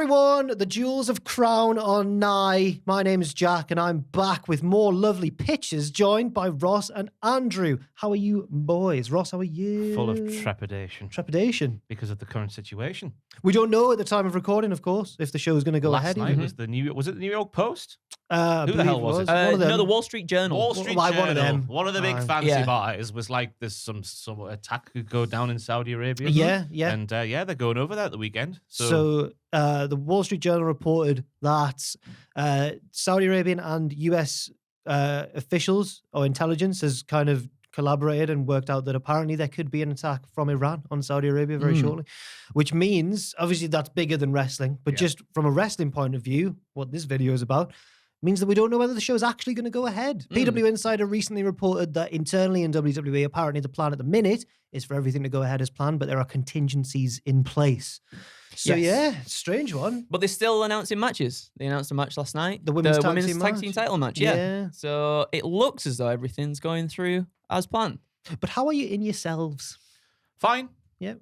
everyone, the Jewels of Crown are nigh. My name is Jack and I'm back with more lovely pictures, joined by Ross and Andrew. How are you boys? Ross, how are you? Full of trepidation. Trepidation? Because of the current situation. We don't know at the time of recording, of course, if the show is going to go ahead. Last night was it the New York Post? Who the hell was it? One of them. No, the Wall Street Journal. Wall Street Journal. One of them. One of the big fancy buys was like there's some attack could go down in Saudi Arabia. Yeah. And they're going over there at the weekend. So the Wall Street Journal reported that Saudi Arabian and US officials or intelligence has kind of collaborated and worked out that apparently there could be an attack from Iran on Saudi Arabia very shortly, which means obviously that's bigger than wrestling, but just from a wrestling point of view, what this video is about, means that we don't know whether the show is actually going to go ahead. PW Insider recently reported that internally in WWE, apparently the plan at the minute is for everything to go ahead as planned, but there are contingencies in place. So strange one. But they're still announcing matches. They announced a match last night. The women's tag tag team team title match, yeah. So it looks as though everything's going through as planned. But how are you in yourselves? Fine. Yeah.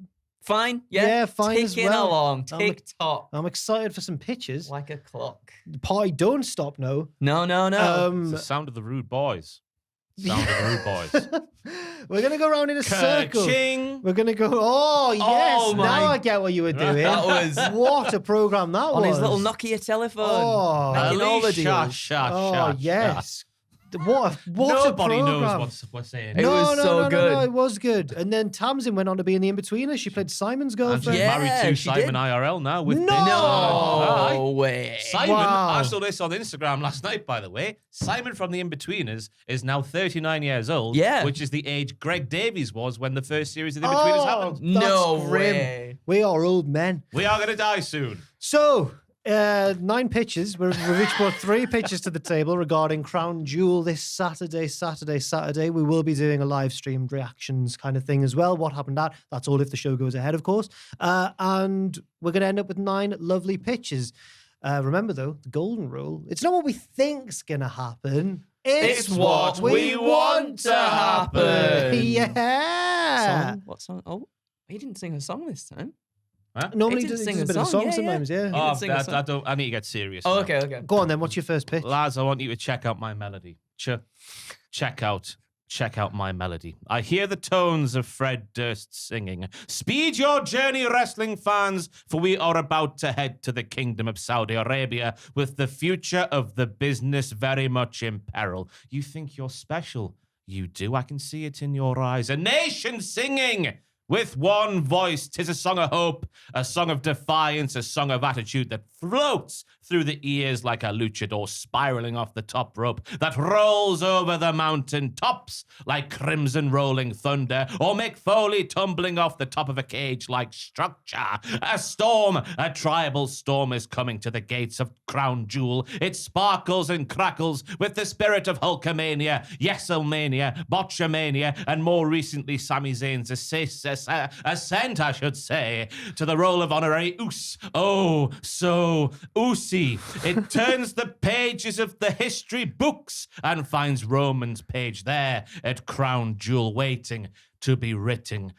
Fine, yeah. Yeah, fine as Ticking well. along, tick-tock. I'm excited for some pictures. Like a clock. The party don't stop, no. No. It's the sound of the rude boys. Sound of the rude boys. We're going to go around in a circle. Ka-ching. We're going to go, oh, yes, Oh, now my- I get what you were doing. That was What a program that on was. his little Nokia telephone. Oh. Making all the deals. Oh, yes. What Nobody a program. knows what we're saying. It was so good. No, it was good. And then Tamsin went on to be in the In-Betweener. She played Simon's And girlfriend. she's Yeah, married to she Simon did. IRL now with No! Vince. No way. Simon, Wow. I saw this on Instagram last night, by the way. Simon from the In-Betweeners is now 39 years old, Yeah. which is the age Greg Davies was when the first series of the In-Betweeners happened. That's No grim. way. We are old men. We are going to die soon. So, 9 pitches. We've each brought 3 pitches to the table regarding Crown Jewel this Saturday. We will be doing a live streamed reactions kind of thing as well. What happened at? That's all if the show goes ahead, of course. And we're going to end up with 9 lovely pitches. Remember, though, the golden rule. It's not what we think's going to happen. It's what we want to happen. Yeah. Song? What song? Oh, he didn't sing a song this time. Normally He he did does sing a a bit of a song, song yeah. sometimes, yeah. Oh, didn't sing a song. I need to get serious. Oh, now. okay. Go on then, what's your first pitch? Lads, I want you to check out my melody. Check out my melody. I hear the tones of Fred Durst singing. Speed your journey, wrestling fans, for we are about to head to the kingdom of Saudi Arabia with the future of the business very much in peril. You think you're special? You do. I can see it in your eyes. A nation singing with one voice. 'Tis a song of hope, a song of defiance, a song of attitude that floats through the ears like a luchador spiraling off the top rope, that rolls over the mountain tops like crimson rolling thunder, or Mick Foley tumbling off the top of a cage like structure. A storm, a tribal storm is coming to the gates of Crown Jewel. It sparkles and crackles with the spirit of Hulkamania, Yeselmania, Botchamania, and more recently Sami Zayn's ascent, I should say, to the role of honorary Oos. Oh, so Oosy. It turns the pages of the history books and finds Roman's page there at Crown Jewel waiting to be written.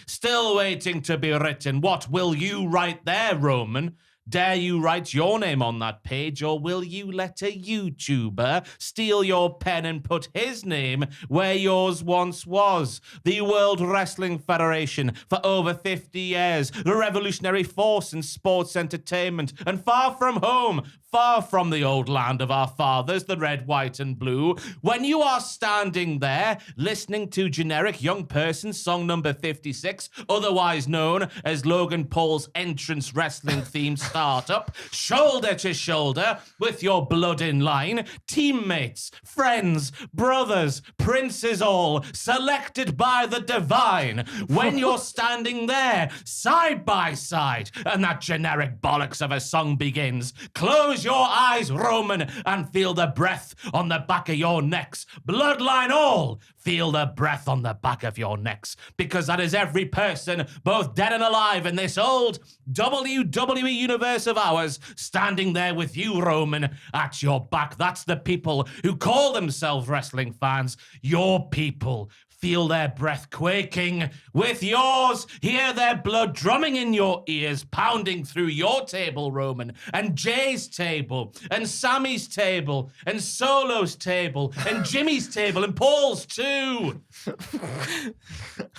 Still waiting to be written. What will you write there, Roman? Dare you write your name on that page, or will you let a YouTuber steal your pen and put his name where yours once was? The World Wrestling Federation, for over 50 years, the revolutionary force in sports entertainment, and far from home, far from the old land of our fathers, the red, white, and blue. When you are standing there, listening to generic young person song number 56, otherwise known as Logan Paul's entrance wrestling theme startup, shoulder to shoulder with your blood in line, teammates, friends, brothers, princes all, selected by the divine. When you're standing there, side by side, and that generic bollocks of a song begins, close your eyes, Roman, and feel the breath on the back of your necks. Bloodline all, feel the breath on the back of your necks, because that is every person, both dead and alive, in this old WWE universe of ours, standing there with you, Roman, at your back. That's the people who call themselves wrestling fans. Your people. Feel their breath quaking. With yours, hear their blood drumming in your ears, pounding through your table, Roman, and Jay's table, and Sammy's table, and Solo's table, and Jimmy's table, and Paul's too.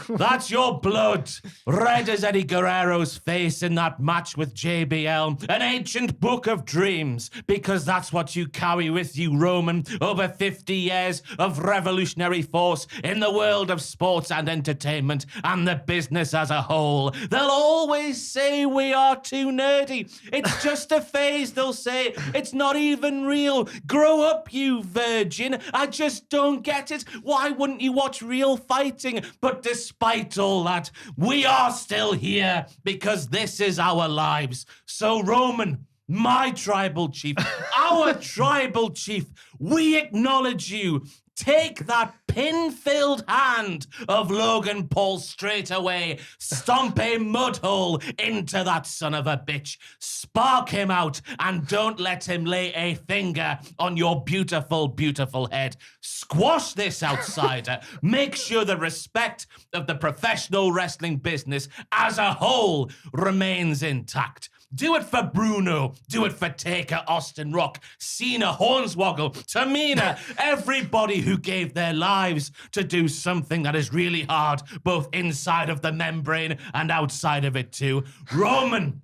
That's your blood, red as Eddie Guerrero's face in that match with JBL, an ancient book of dreams, because that's what you carry with you, Roman, over 50 years of revolutionary force in the world of sports and entertainment and the business as a whole. They'll always say we are too nerdy. It's just a phase, they'll say. It's not even real. Grow up, you virgin. I just don't get it. Why wouldn't you watch real fighting? But despite all that, we are still here because this is our lives. So, Roman, my tribal chief, our tribal chief, we acknowledge you. Take that pin-filled hand of Logan Paul straight away. Stomp a mud hole into that son of a bitch. Spark him out and don't let him lay a finger on your beautiful, beautiful head. Squash this outsider. Make sure the respect of the professional wrestling business as a whole remains intact. Do it for Bruno. Do it for Taker, Austin Rock, Cena, Hornswoggle, Tamina, everybody who gave their lives to do something that is really hard, both inside of the membrane and outside of it too. Roman,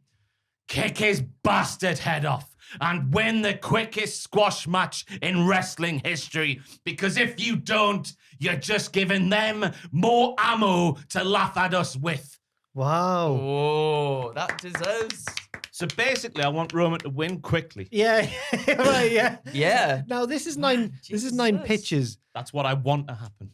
kick his bastard head off and win the quickest squash match in wrestling history. Because if you don't, you're just giving them more ammo to laugh at us with. Wow. Oh, that deserves... So basically, I want Roman to win quickly. Yeah, right, yeah. Yeah. Now this is nine. This is 9 pitches. That's what I want to happen.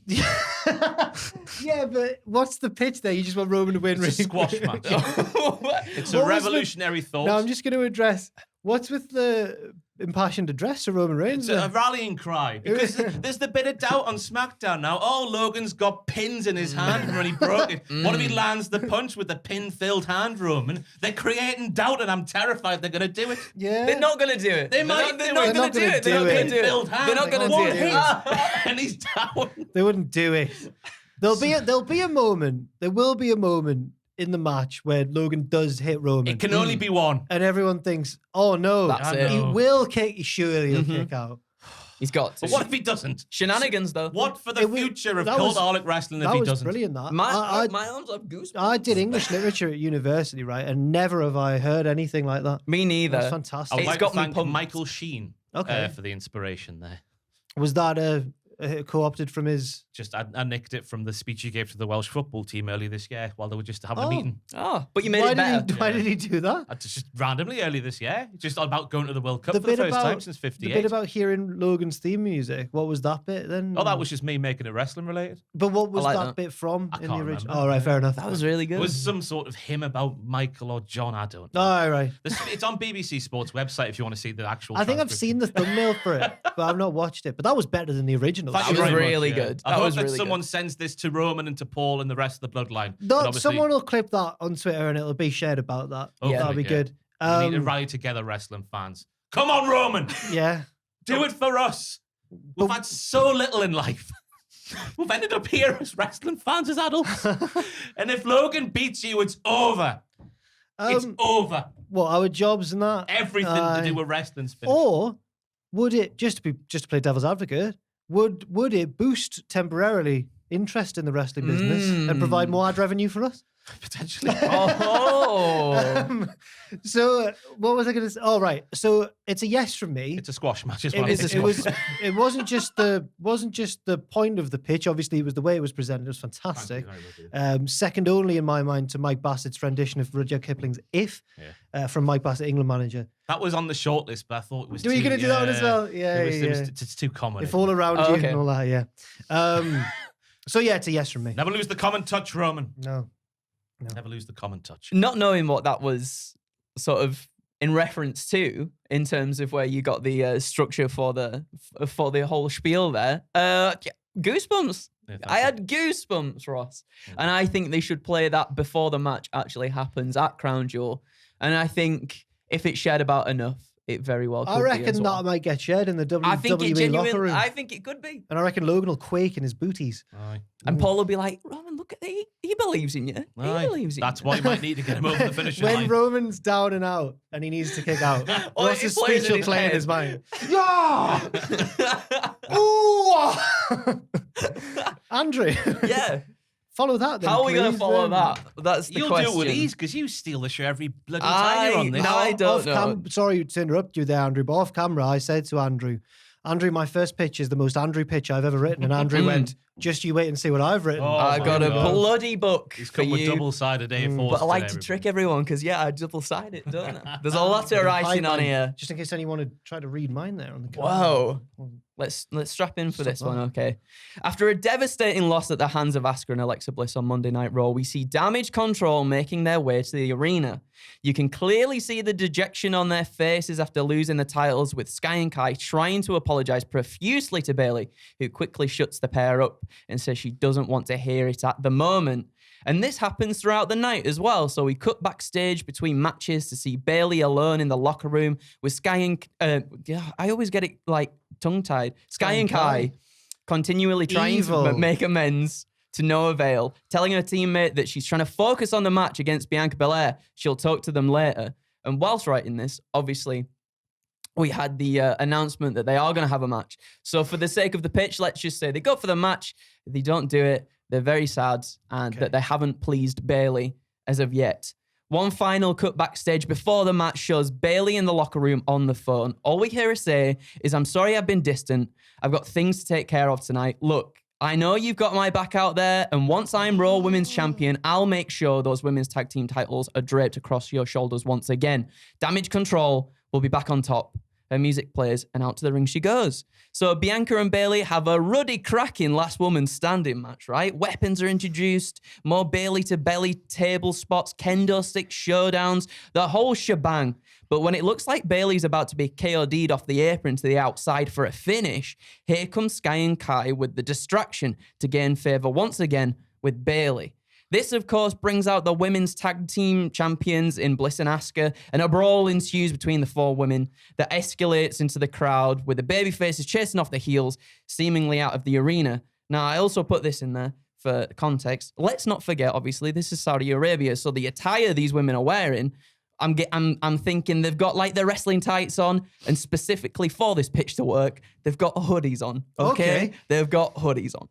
Yeah, but what's the pitch there? You just want Roman to win. It's a squash match. It's a What was revolutionary thought. Now I'm just going to address what's with the impassioned address to Roman Reigns. It's a rallying cry. Because there's the bit of doubt on SmackDown now. Oh, Logan's got pins in his hand when he broke it. What if he lands the punch with the pin-filled hand, Roman? They're creating doubt, and I'm terrified they're going to do it. Yeah, They're not going to do it. They might. They're not going to do it. They're not going to do it. Pin-filled hand. They're not going to One do it. hit, and he's down. They wouldn't do it. There'll be a moment. There will be a moment in the match where Logan does hit Roman. It can only be one. And everyone thinks, oh no, That's it. he will kick. Surely he'll kick out. He's got to. But what if he doesn't? Shenanigans, though. What for the It was- future of that was- Cultaholic wrestling if That he was doesn't? brilliant. That My I arms have goosebumps. I did English literature at university, right? And never have I heard anything like that. Me neither. That's I fantastic. would It's like got to me thank pumped. Michael Sheen Okay. for the inspiration there. Was that co-opted from his? Just I nicked it from the speech he gave to the Welsh football team earlier this year while they were just having a Oh. meeting. Oh, but you made it better. Why did he do that? Just randomly earlier this year. Just about going to the World Cup The for the bit first about- time since The bit '58. about hearing Logan's theme music. What was that bit then? Oh, that was just me making it wrestling related. But what was like that that. bit from I in the can't original? remember. Oh, right, fair enough. That was really It good. was some sort of hymn about Michael or John. I don't know. Oh, right. It's on BBC Sports website if you want to see the actual. I think I've transcription. seen the thumbnail for it, but I've not watched it. But that was better than the original. Thank That you was very really much, good. I That hope was that really someone good. sends this to Roman and to Paul and the rest of the bloodline. But No, obviously, someone will clip that on Twitter and it'll be shared about that. hopefully, That'll be yeah. good. We need to rally together, wrestling fans. Come on, Roman. Yeah. Do it for us. We've had so little in life. We've ended up here as wrestling fans as adults. And if Logan beats you, it's over. It's over. What, our jobs and that? Everything to do with wrestling's finished. Or would it just to play devil's advocate? Would it boost temporarily interest in the wrestling business and provide more ad revenue for us? Potentially. Oh. So what was I going to say? Oh, right. So it's a yes from me. It's a squash match. Is It what was, it it is. was. It wasn't just the point of the pitch. Obviously, it was the way it was presented. It was Thank fantastic. you very much. Second only in my mind to Mike Bassett's rendition of Rudyard Kipling's "If" from Mike Bassett, England manager. That was on the shortlist, but I thought it was. Were you going to do that one as well? Yeah, It's too common. If all around Oh, you okay. and all that, yeah. So yeah, it's a yes from me. Never lose the common touch, Roman. No. Never lose the common touch. Not knowing what that was sort of in reference to, in terms of where you got the structure for the whole spiel there. Goosebumps. Yeah, thank I you. had goosebumps, Ross. And I think they should play that before the match actually happens at Crown Jewel. And I think if it's shared about enough, it very well could I be as reckon well. that might get shared in the I think it WWE locker room. I think it could be. And I reckon Logan will quake in his booties. Aye. And Paul will be like, Roman, look at he believes in you. He Aye. believes in That's you. why you might need to get him over the finish When line. Roman's down and out and he needs to kick out, Or what's he his plays speech in will his play in head. his mind? Yeah! Ooh! Andrew. Yeah. Follow that then, How are we going to please, follow then. that? That's the You'll question. do it with ease because you steal the show every bloody time you're on this. No, I don't Off know. Sorry to interrupt you there, Andrew, but off camera, I said to Andrew, my first pitch is the most Andrew pitch I've ever written. And Andrew went, just you wait and see what I've written. Oh, I my got a God. bloody book He's for come with you. double-sided A4s. But I like today, to trick everyone because, I double-side it, don't I? There's a lot of writing on Pipeline, here. Just in case anyone had tried to read mine there on the camera. Whoa. Let's strap in for Stop this one, that. okay? After a devastating loss at the hands of Asuka and Alexa Bliss on Monday Night Raw, we see Damage Control making their way to the arena. You can clearly see the dejection on their faces after losing the titles, with Sky and Kai trying to apologize profusely to Bayley, who quickly shuts the pair up and says she doesn't want to hear it at the moment. And this happens throughout the night as well. So we cut backstage between matches to see Bayley alone in the locker room with Sky and I always get it like tongue-tied. Sky and Kai continually trying Evil. to make amends to no avail, telling her teammate that she's trying to focus on the match against Bianca Belair. She'll talk to them later. And whilst writing this, obviously, we had the announcement that they are going to have a match. So for the sake of the pitch, let's just say they go for the match. They don't do it. They're very sad and that they haven't pleased Bayley as of yet. One final cut backstage before the match shows Bayley in the locker room on the phone. All we hear her say is, I'm sorry I've been distant. I've got things to take care of tonight. Look, I know you've got my back out there, and once I'm Raw Women's Champion, I'll make sure those women's tag team titles are draped across your shoulders once again. Damage Control will be back on top. Her music plays, and out to the ring she goes. So Bianca and Bayley have a ruddy cracking last woman standing match, right? Weapons are introduced, more Bayley to belly table spots, kendo stick showdowns, the whole shebang. But when it looks like Bayley's about to be KOD'd off the apron to the outside for a finish, here comes Sky and Kai with the distraction to gain favor once again with Bayley. This, of course, brings out the women's tag team champions in Bliss and Asuka, and a brawl ensues between the four women that escalates into the crowd, with the babyfaces chasing off the heels, seemingly out of the arena. Now, I also put this in there for context. Let's not forget, obviously, this is Saudi Arabia, so the attire these women are wearing, I'm thinking they've got like their wrestling tights on, and specifically for this pitch to work, they've got hoodies on. Okay. They've got hoodies on.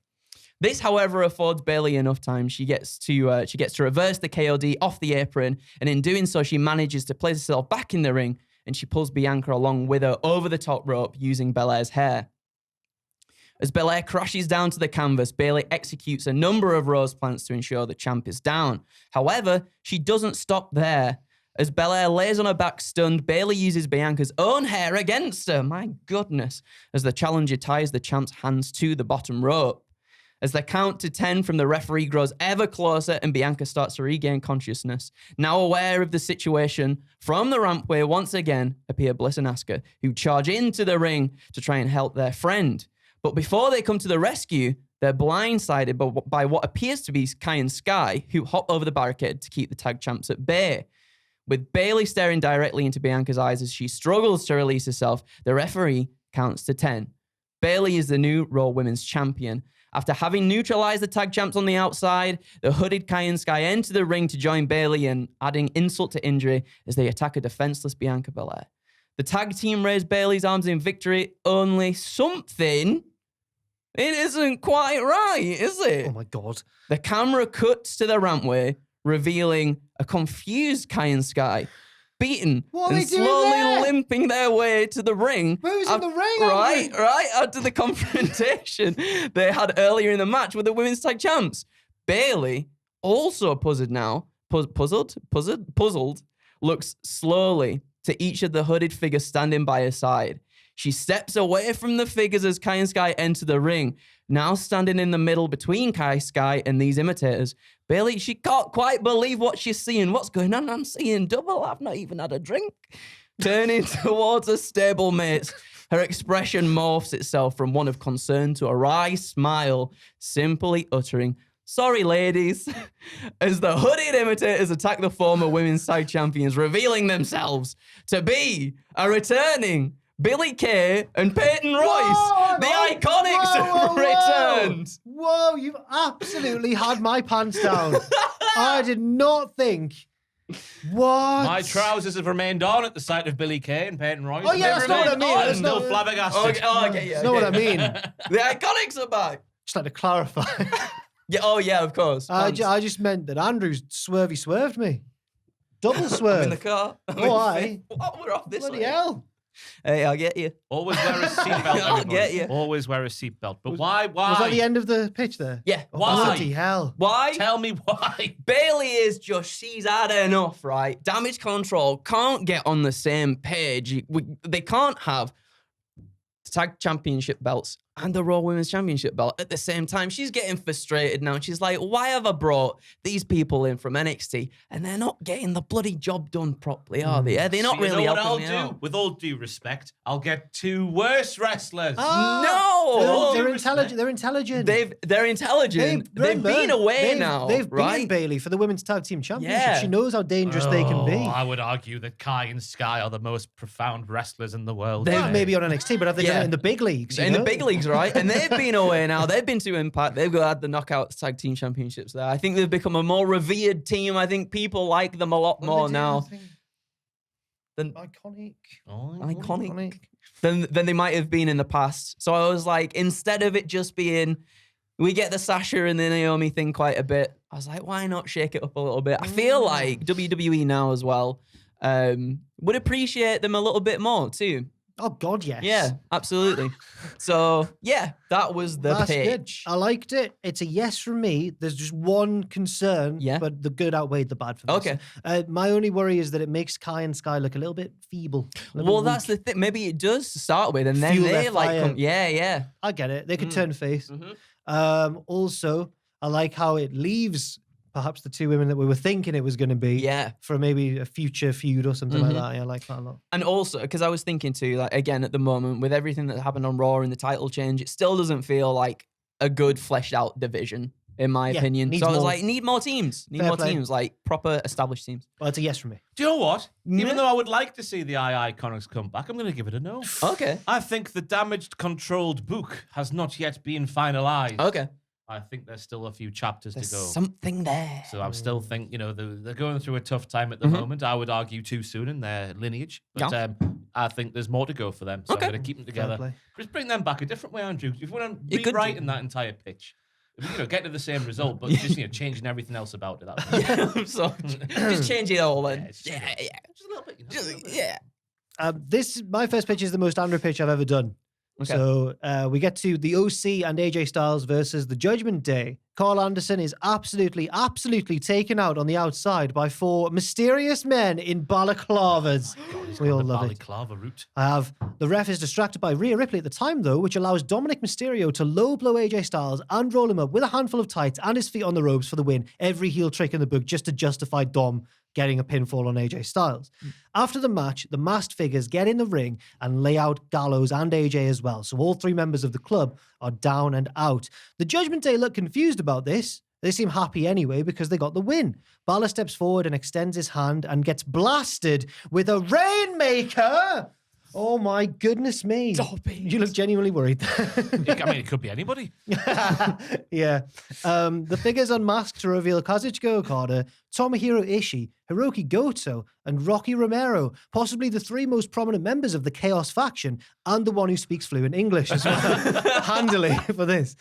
This, however, affords Bayley enough time. She gets to reverse the KOD off the apron, and in doing so, she manages to place herself back in the ring, and she pulls Bianca along with her over the top rope using Belair's hair. As Belair crashes down to the canvas, Bayley executes a number of rose plants to ensure the champ is down. However, she doesn't stop there. As Belair lays on her back stunned, Bayley uses Bianca's own hair against her. My goodness. As the challenger ties the champ's hands to the bottom rope. As the count to 10 from the referee grows ever closer and Bianca starts to regain consciousness, now aware of the situation, from the rampway once again appear Bliss and Asuka, who charge into the ring to try and help their friend. But before they come to the rescue, they're blindsided by what appears to be Kai and Sky, who hop over the barricade to keep the tag champs at bay. With Bayley staring directly into Bianca's eyes as she struggles to release herself, the referee counts to 10. Bayley is the new Raw Women's Champion. After having neutralized the tag champs on the outside, the hooded Kai and Sky enter the ring to join Bayley and adding insult to injury as they attack a defenseless Bianca Belair. The tag team raise Bayley's arms in victory, only something, it isn't quite right, is it? Oh my God. The camera cuts to the rampway, revealing a confused Kai and Sky, beaten What are and they doing slowly there? limping their way to the ring. Who's in the ring? Right, after the confrontation they had earlier in the match with the women's tag champs. Bayley, also puzzled now, puzzled, looks slowly to each of the hooded figures standing by her side. She steps away from the figures as Kai and Sky enter the ring. Now standing in the middle between Kai, Sky, and these imitators, Bayley, she can't quite believe what she's seeing. What's going on? I'm seeing double. I've not even had a drink. Turning towards her stablemates, her expression morphs itself from one of concern to a wry smile, simply uttering, Sorry, ladies. As the hooded imitators attack the former women's tag champions, revealing themselves to be a returning Billy Kay and Peyton Royce. The Iconics have returned. Whoa, you've absolutely had my pants down. I did not think. What? My trousers have remained on at the sight of Billy Kay and Peyton Royce. Oh, yeah, that's not what I mean. I'm That's still not- flabbergasted. Okay, yeah. That's not what I mean. The Iconics are back. Just like to clarify. Yeah. Oh, yeah. Of course. I Pants. just meant that Andrew's swerved me. Double I'm swerve. in the car. Oh, aye. What? We're off this Bloody way. hell. Hey, I'll get you. Always wear a seatbelt, I'll everybody. get you. Always wear a seatbelt. But why? Was that the end of the pitch there? Yeah. Oh, Why? Bloody hell. Why? Tell me why. Bailey is just, she's had enough, right? Damage Control can't get on the same page. They can't have tag championship belts and the Raw Women's Championship belt at the same time. She's getting frustrated now. She's like, why have I brought these people in from NXT and they're not getting the bloody job done properly, are they? They're not So you really know what helping I'll me do? out. With all due respect, I'll get 2 worse wrestlers. No! They're due intelligent. They're intelligent. They're intelligent. They've remember, been away now, They've right? beaten Bailey for the women's tag team championship. Yeah. She knows how dangerous they can be. I would argue that Kai and Sky are the most profound wrestlers in the world. They've- Well, maybe on NXT, but have they done Yeah. it in the big leagues? you In the know? big leagues, right? And they've been away now. They've been to Impact. They've had the Knockouts Tag Team Championships there. I think they've become a more revered team. I think people like them a lot What more did they do, now I think? than Iconic. iconic than they might have been in the past. So I was like, instead of it just being, we get the Sasha and the Naomi thing quite a bit, I was like, why not shake it up a little bit? I feel like WWE now as well would appreciate them a little bit more too. Oh, God, yes. Yeah, absolutely. So, yeah, that was the That's good. pitch. I liked it. It's a yes from me. There's just one concern, Yeah. but the good outweighed the bad for this. Okay. My only worry is that it makes Kai and Sky look a little bit feeble. a little Well, bit that's weak. the thing. Maybe it does to start with, and then Fuel they their like, fire. yeah. I get it. They could Mm. turn face. Mhm. Also, I like how it leaves perhaps the 2 women that we were thinking it was going to be Yeah. for maybe a future feud or something like Mhm. that. Yeah, I like that a lot. And also, because I was thinking too, like, again, at the moment, with everything that happened on Raw and the title change, it still doesn't feel like a good fleshed out division, in my Yeah, opinion. needs So I was more. like, need more teams. Need Fair more play. teams, like proper established teams. Well, it's a yes from me. Do you know what? Yeah. Even though I would like to see the Iconics come back, I'm going to give it a no. Okay. I think the damaged controlled book has not yet been finalized. Okay. I think there's still a few chapters There's to go. something there. So I'm still think, they're going through a tough time at the Mhm. moment. I would argue too soon in their lineage, but I think there's more to go for them. So Okay. I'm going to keep them Fair together. play. Just bring them back a different way, Andrew. If you want You to could rewrite do. in that entire pitch, if we, get to the same result, but just changing everything else about it. That would be So just change it all then. it's Yeah, just- yeah. just a little bit. Just a little bit. Yeah. My first pitch is the most Andrew pitch I've ever done. Okay. So we get to the OC and AJ Styles versus the Judgment Day. Carl Anderson is absolutely taken out on the outside by 4 mysterious men in balaclavas. God, he's We got all the love it. balaclava route. I have the ref is distracted by Rhea Ripley at the time, though, which allows Dominic Mysterio to low blow AJ Styles and roll him up with a handful of tights and his feet on the ropes for the win. Every heel trick in the book just to justify Dom getting a pinfall on AJ Styles. After the match, the masked figures get in the ring and lay out Gallows and AJ as well. So all 3 members of the club are down and out. The Judgment Day look confused about this. They seem happy anyway because they got the win. Balor steps forward and extends his hand and gets blasted with a Rainmaker. Oh my goodness me. Stop it. You look genuinely worried. I mean, it could be anybody. Yeah. The figures unmasked to reveal Kazuchika Okada, Tomohiro Ishii, Hiroki Goto, and Rocky Romero, possibly the 3 most prominent members of the Chaos faction, and the one who speaks fluent English as well. Handily for this.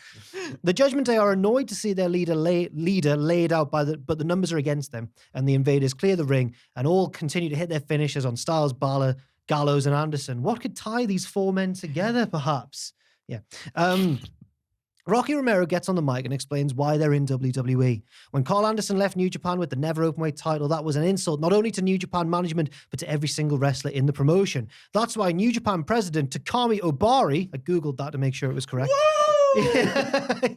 The Judgment Day are annoyed to see their leader laid out but the numbers are against them, and the invaders clear the ring and all continue to hit their finishes on Styles, Balor, Gallows, and Anderson. What could tie these 4 men together, perhaps? Yeah. Rocky Romero gets on the mic and explains why they're in WWE. When Carl Anderson left New Japan with the never openweight title, that was an insult not only to New Japan management, but to every single wrestler in the promotion. That's why New Japan president Takami Obari, I Googled that to make sure it was correct,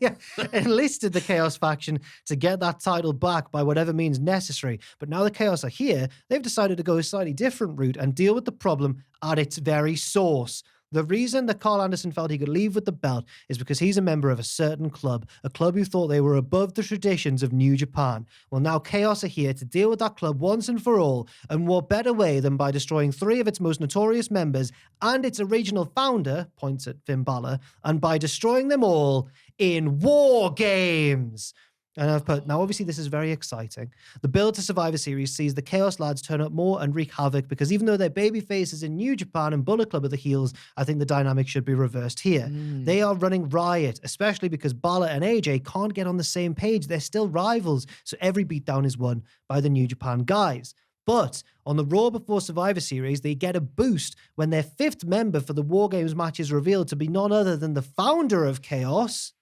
yeah, enlisted the Chaos faction to get that title back by whatever means necessary. But now the Chaos are here, they've decided to go a slightly different route and deal with the problem at its very source. The reason that Carl Anderson felt he could leave with the belt is because he's a member of a certain club, a club who thought they were above the traditions of New Japan. Well, now Chaos are here to deal with that club once and for all, and what better way than by destroying 3 of its most notorious members and its original founder, points at Finn Balor, and by destroying them all in War Games. And I've put, now obviously this is very exciting. The build to Survivor Series sees the Chaos lads turn up more and wreak havoc because even though they're baby faces in New Japan and Bullet Club are the heels, I think the dynamic should be reversed here. They are running riot, especially because Balor and AJ can't get on the same page. They're still rivals, so every beatdown is won by the New Japan guys. But on the Raw before Survivor Series, they get a boost when their 5th member for the War Games match is revealed to be none other than the founder of Chaos.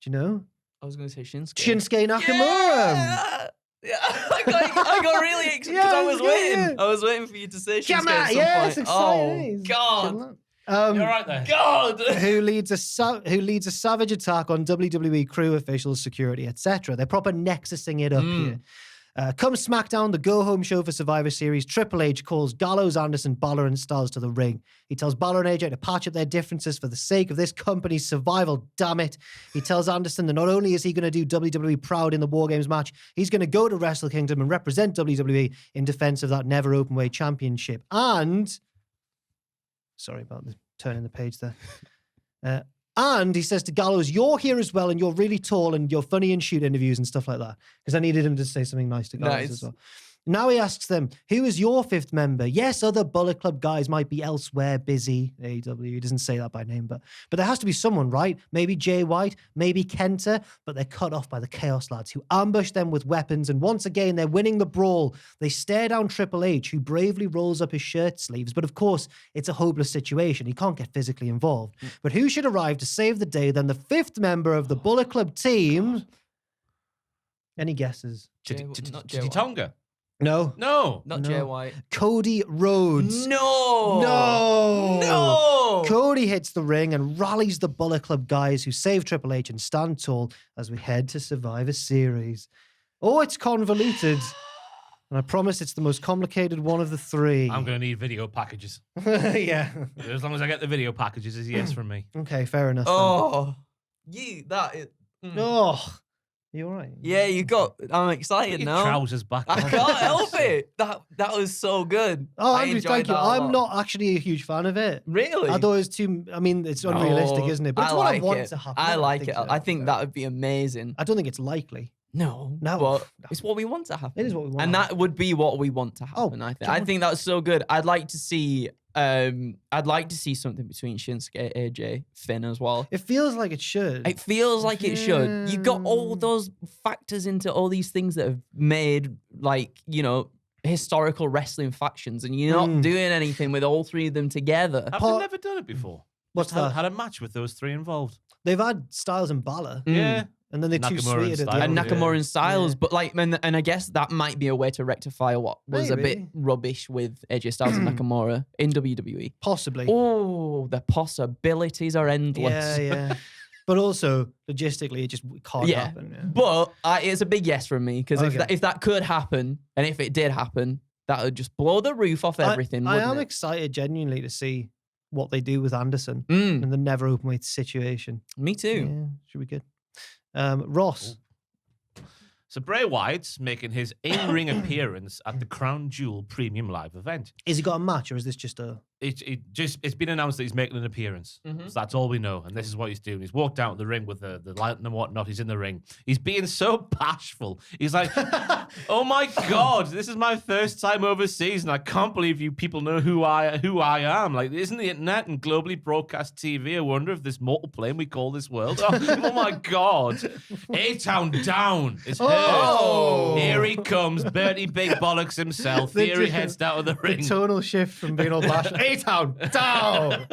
Do you know? I was going to say Shinsuke. Shinsuke Nakamura. Yeah. I got really excited because I was waiting. Yeah. I was waiting for you to say Shinsuke Come on, at some yeah, point. it's exciting. Oh, God. You're right there. God. who leads a savage attack on WWE crew officials, security, etc. They're proper nexusing it up here. Come SmackDown, the go-home show for Survivor Series, Triple H calls Gallows, Anderson, Balor, and Styles to the ring. He tells Balor and AJ to patch up their differences for the sake of this company's survival, damn it. He tells Anderson that not only is he going to do WWE proud in the War Games match, he's going to go to Wrestle Kingdom and represent WWE in defense of that never open weight championship. And, sorry about turning the page there. And he says to Gallows, you're here as well, and you're really tall, and you're funny in shoot interviews and stuff like that. Because I needed him to say something nice to Gallows as well. Now he asks them, who is your 5th member? Yes, other Bullet Club guys might be elsewhere busy. AEW, he doesn't say that by name, but there has to be someone, right? Maybe Jay White, maybe Kenta, but they're cut off by the Chaos lads who ambush them with weapons, and once again, they're winning the brawl. They stare down Triple H, who bravely rolls up his shirt sleeves, but of course, it's a hopeless situation. He can't get physically involved. But who should arrive to save the day than the 5th member of the Bullet Club team? Any guesses? Chitty Tonga. No. Not Jay White. Cody Rhodes. No. Cody hits the ring and rallies the Bullet Club guys who save Triple H and stand tall as we head to Survivor Series. Oh, it's convoluted. And I promise it's the most complicated one of the 3. I'm going to need video packages. Yeah. As long as I get the video packages, is a yes from me. Okay, fair enough. Oh, Oh, you all right? Yeah, I'm excited Put your now. trousers back I on. can't help it. That was so good. Oh, I Andrew, enjoyed thank you. that a I'm lot. not actually a huge fan of it. Really? I thought it was too, it's unrealistic, No, isn't it? But it's I what I like want it. to happen. I don't like think it. so. I think that would be amazing. I don't think it's likely. No, No. but No. it's what we want to happen. It is what we want and to that would be what we want to happen. I think. I God. think that's so good. I'd like to see. I'd like to see something between Shinsuke, AJ, Finn as well. It feels like it should. It feels like it should. You got all those factors into all these things that have made, historical wrestling factions, and you're not doing anything with all 3 of them together. Have they never done it before? What's Just that? had a match with those 3 involved. They've had Styles and Balor. Yeah. And then they're too Nakamura sweet and at the And end. Nakamura and Styles, Yeah. but and I guess that might be a way to rectify what was a bit Maybe. rubbish with AJ Styles and Nakamura in WWE. Possibly. Oh, the possibilities are endless. Yeah. But also, logistically, it just can't Yeah. happen. Yeah. But it's a big yes from me because Okay. if that could happen, and if it did happen, that would just blow the roof off everything. I wouldn't am it? excited genuinely to see what they do with Anderson Mm, and the never open weight situation. me too. Yeah, should be good. Ross. So Bray Wyatt's making his in-ring appearance at the Crown Jewel Premium Live event. Has he got a match or is this just a... It's been announced that he's making an appearance. Mhm. So that's all we know. And this is what he's doing. He's walked out of the ring with the light and whatnot. He's in the ring. He's being so bashful. He's like, oh my God, this is my first time overseas and I can't believe you people know who I am. Like, isn't the internet and globally broadcast TV? I wonder if this mortal plane we call this world. Oh my God. A-Town down. It's heard. Oh. Here he comes. Bertie Big Bollocks himself. Here he heads down to the ring. tonal shift from being all bashful. A-Town, down!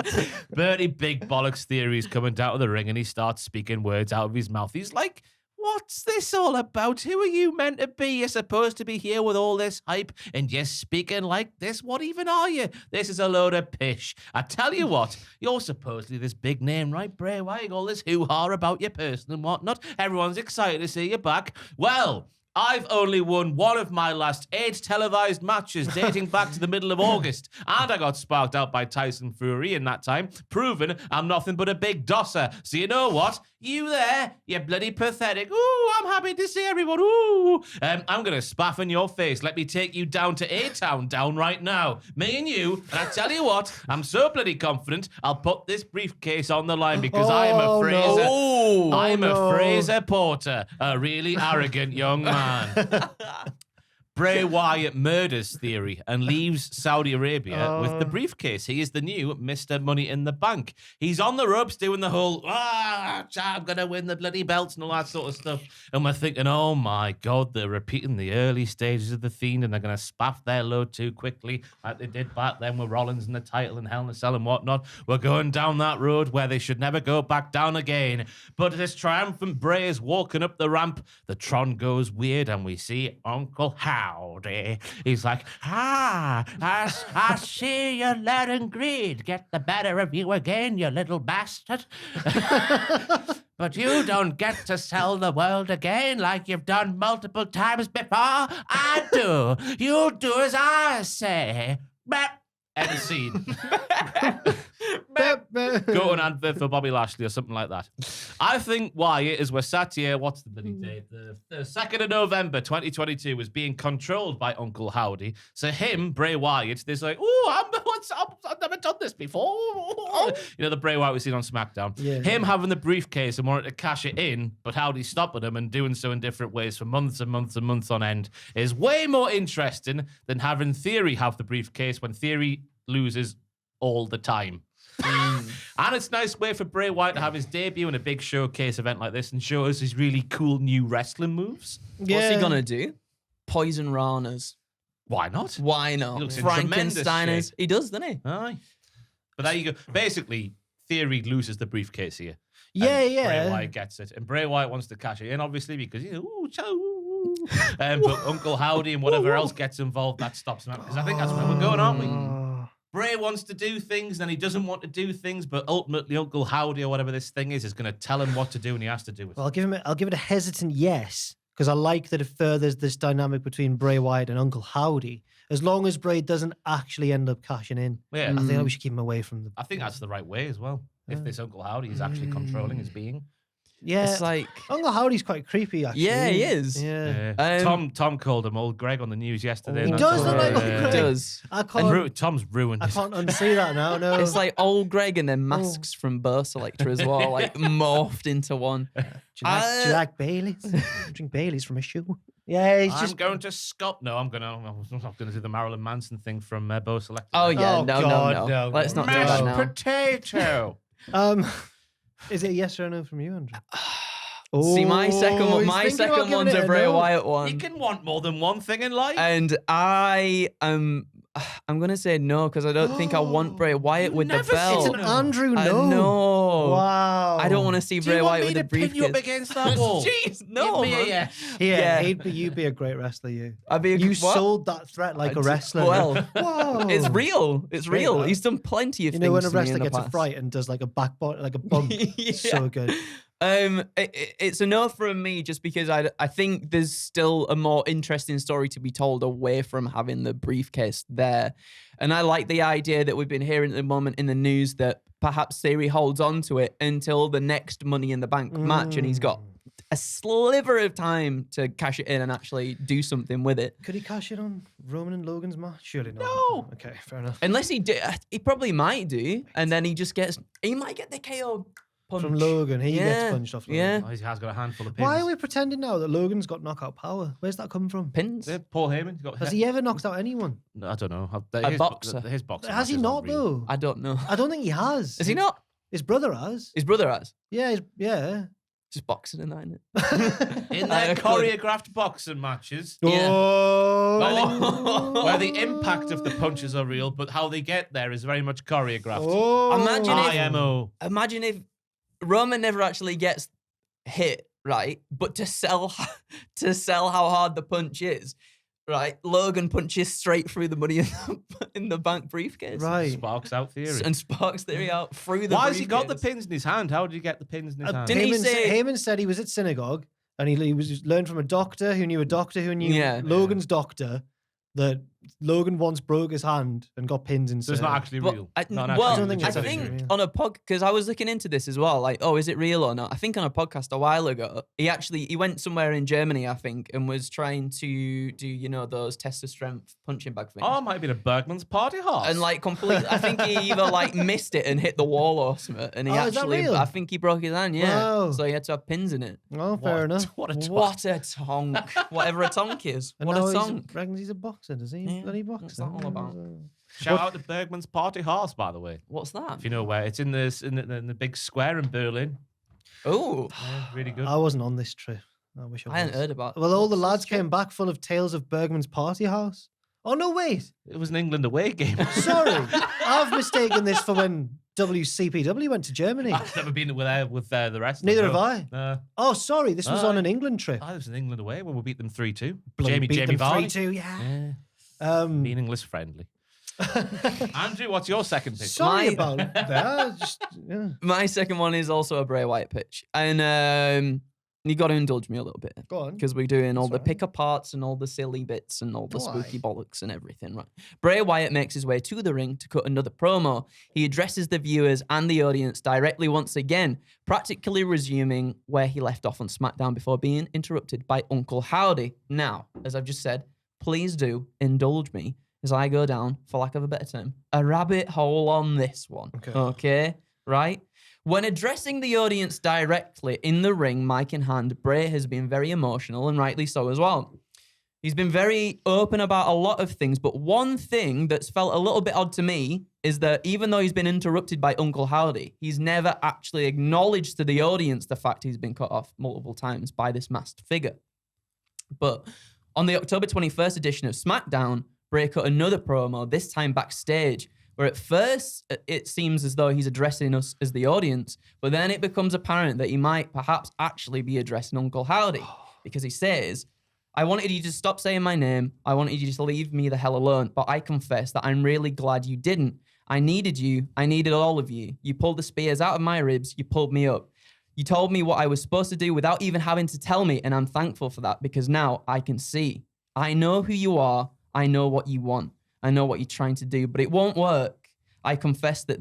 Bertie Big Bollocks Theory's coming down to the ring and he starts speaking words out of his mouth. He's like, what's this all about? Who are you meant to be? You're supposed to be here with all this hype and you're speaking like this. What even are you? This is a load of pish. I tell you what, you're supposedly this big name, right, Bray Wyatt? All this hoo-ha about your person and whatnot. Everyone's excited to see you back. Well, I've only won one of my last 8 televised matches dating back to the middle of August, and I got sparked out by Tyson Fury in that time, proving I'm nothing but a big dosser. So you know what? You there, you bloody pathetic. Ooh, I'm happy to see everyone. Ooh. I'm going to spaff in your face. Let me take you down to A-Town down right now. Me and you, and I tell you what, I'm so bloody confident I'll put this briefcase on the line because I'm a Fraser. Oh, I'm a Fraser Porter, a really arrogant young man. Bray Wyatt murders Theory and leaves Saudi Arabia with the briefcase. He is the new Mr. Money in the Bank. He's on the ropes doing the whole, I'm going to win the bloody belts and all that sort of stuff. And we're thinking, oh my God, they're repeating the early stages of The Fiend and they're going to spaff their load too quickly like they did back then with Rollins and the title and Hell in a Cell and whatnot. We're going down that road where they should never go back down again. But as triumphant Bray is walking up the ramp, the Tron goes weird and we see Uncle Howdy. He's like, I see you letting greed get the better of you again, you little bastard. But you don't get to sell the world again like you've done multiple times before. I do. You do as I say. End scene. Go on advert for Bobby Lashley or something like that. I think Wyatt, as we're sat here, what's the bloody date? The 2nd of November 2022 was being controlled by Uncle Howdy. So him, Bray Wyatt, there's like, I've never done this before. You know, the Bray Wyatt we've seen on SmackDown. Yeah. Him having the briefcase and wanting to cash it in, but Howdy stopping him and doing so in different ways for months and months and months on end is way more interesting than having Theory have the briefcase when Theory loses all the time. And it's a nice way for Bray Wyatt to have his debut in a big showcase event like this and show us his really cool new wrestling moves. What's he gonna do? Poison Ranas. Why not? Why not? He looks in tremendous Frankensteiners. shape. He does, doesn't he? Aye. But there you go. Basically, Theory loses the briefcase here. Yeah, and yeah. Bray Wyatt gets it. And Bray Wyatt wants to cash it in, obviously, because, but Uncle Howdy and whatever else gets involved, that stops him out. Because I think that's where we're going, aren't we? Bray wants to do things, and he doesn't want to do things, but ultimately Uncle Howdy or whatever this thing is going to tell him what to do, and he has to do it. Well, I'll give it a hesitant yes, because I like that it furthers this dynamic between Bray Wyatt and Uncle Howdy. As long as Bray doesn't actually end up cashing in, Yeah. I think we should keep him away from the. I think that's the right way as well. If this Uncle Howdy is actually controlling his being. Yeah, It's like, Uncle Howdy's quite creepy, actually. yeah, he is. Yeah. Tom called him old Greg on the news yesterday. He and does that's look all. like old He Greg. does. I can't. Tom's ruined I his... can't unsee that now. No, It's like old Greg and then masks from Burr Selector as well, like morphed into one. do you like Baileys? Drink Baileys from a shoe. Yeah, he's just going to Scott. No, I'm not going to do the Marilyn Manson thing from Bo Selector. Oh yeah, Oh, no, God, no. no. Let's not do that Mashed now. potato. Is it a yes or a no from you, Andrew? See, my he's second thinking one's about giving a it Bray no. Wyatt You one, can want more than one thing in life. and I'm gonna say no because I don't think I want Bray Wyatt with the never belt. It's an Andrew I no. know. Wow. I don't want to see Do Bray you want Wyatt me with to the pin you up briefcase. against that wall? Jeez, no, Give me a man. yes. Yeah, Yeah. you'd be a great wrestler. You. I'd be a You what? sold that threat like a wrestler. Well, Whoa. it's real. It's Great, real. man. He's done plenty of You things. know when a to me wrestler in the gets a past. fright and does like a bump. Yeah. So good. It's a no from me just because I think there's still a more interesting story to be told away from having the briefcase there. And I like the idea that we've been hearing at the moment in the news that perhaps Theory holds on to it until the next Money in the Bank match and he's got a sliver of time to cash it in and actually do something with it. Could he cash it on Roman and Logan's match? Surely not. No. Okay, fair enough. Unless he probably might do, and then he might get the KO punch. From Logan, he Yeah, gets punched off. Logan. yeah. Oh, he has got a handful of pins. Why are we pretending now that Logan's got knockout power? Where's that come from? Pins. Yeah, Paul Heyman got Has he ever knocked out anyone? No, I don't know. A boxer. His boxer. Has he not though? I don't know. I don't think he has. Is he not? His brother has. His brother has. Yeah, yeah. Just boxing and that, innit? In their choreographed boxing matches, Oh. where the impact of the punches are real, but how they get there is very much choreographed. Oh. Imagine if Roman never actually gets hit, right? But to sell how hard the punch is, right? Logan punches straight through the Money in the Bank briefcase. Right. Sparks out Theory. And sparks Theory out through the Why briefcase. has he got the pins in his hand? How did he get the pins in his hand? Didn't he say- Heyman said he was at synagogue and he was learned from a doctor who knew a doctor who knew Logan's doctor that Logan once broke his hand and got pins in. So it's not actually real. I think on a pod, because I was looking into this as well, like, oh, is it real or not? I think on a podcast a while ago, he went somewhere in Germany, I think, and was trying to do, those test of strength punching bag things. Oh, it might have been a Bergman's party horse. And like completely, I think he either like missed it and hit the wall or something, and he I think he broke his hand, Wow. So he had to have pins in it. Oh, fair enough. What a tonk. Whatever a tonk is. And What now a tonk. Reckons he's a boxer, does he? Yeah. Bloody boxer. What's that all about? Shout out to Bergman's party horse, by the way. What's that? If you know where. It's in the big square in Berlin. Oh, Yeah, really good. I wasn't on this trip. I wish I was. I hadn't heard about. Well, all the What's lads this trip? came back full of tales of Bergman's party house. Oh, no, wait. It was an England away game. Sorry. I've mistaken this for when WCPW went to Germany. I've never been with the rest. Neither of have them. I. Oh, sorry. This was on an England trip. I was in England away when we beat them 3-2. Bloody beat them Vardy. 3-2, yeah. Meaningless friendly. Andrew, what's your second pitch? Sorry about that. My second one is also a Bray Wyatt pitch, and you got to indulge me a little bit. Go on. Because we're doing all the Sorry. pick parts and all the silly bits and all the Why? spooky bollocks and everything, right? Bray Wyatt makes his way to the ring to cut another promo. He addresses the viewers and the audience directly once again, practically resuming where he left off on SmackDown before being interrupted by Uncle Howdy. Now, as I've just said, please do indulge me as I go down, for lack of a better term, a rabbit hole on this one. Okay? Right? When addressing the audience directly in the ring, mic in hand, Bray has been very emotional, and rightly so as well. He's been very open about a lot of things, but one thing that's felt a little bit odd to me is that even though he's been interrupted by Uncle Howdy, he's never actually acknowledged to the audience the fact he's been cut off multiple times by this masked figure. But on the October 21st edition of SmackDown, Bray cut another promo, this time backstage, where at first it seems as though he's addressing us as the audience, but then it becomes apparent that he might perhaps actually be addressing Uncle Howdy, because he says, I wanted you to stop saying my name. I wanted you to leave me the hell alone, but I confess that I'm really glad you didn't. I needed you. I needed all of you. You pulled the spears out of my ribs. You pulled me up. You told me what I was supposed to do without even having to tell me, and I'm thankful for that because now I can see. I know who you are. I know what you want. I know what you're trying to do, but it won't work. I confess that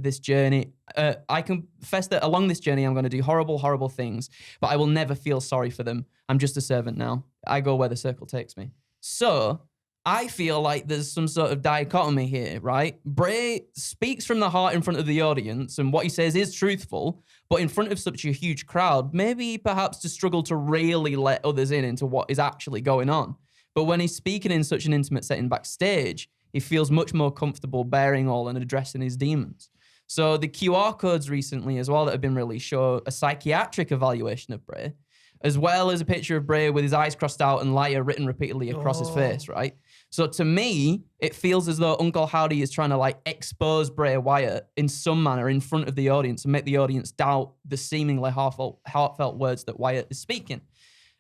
along this journey, I'm going to do horrible, horrible things, but I will never feel sorry for them. I'm just a servant now. I go where the circle takes me. So I feel like there's some sort of dichotomy here, right? Bray speaks from the heart in front of the audience, and what he says is truthful, but in front of such a huge crowd, maybe perhaps to struggle to really let others in into what is actually going on. But when he's speaking in such an intimate setting backstage, he feels much more comfortable bearing all and addressing his demons. So the QR codes recently as well that have been released show a psychiatric evaluation of Bray, as well as a picture of Bray with his eyes crossed out and liar written repeatedly across his face, right? So to me, it feels as though Uncle Howdy is trying to expose Bray Wyatt in some manner in front of the audience and make the audience doubt the seemingly heartfelt words that Wyatt is speaking.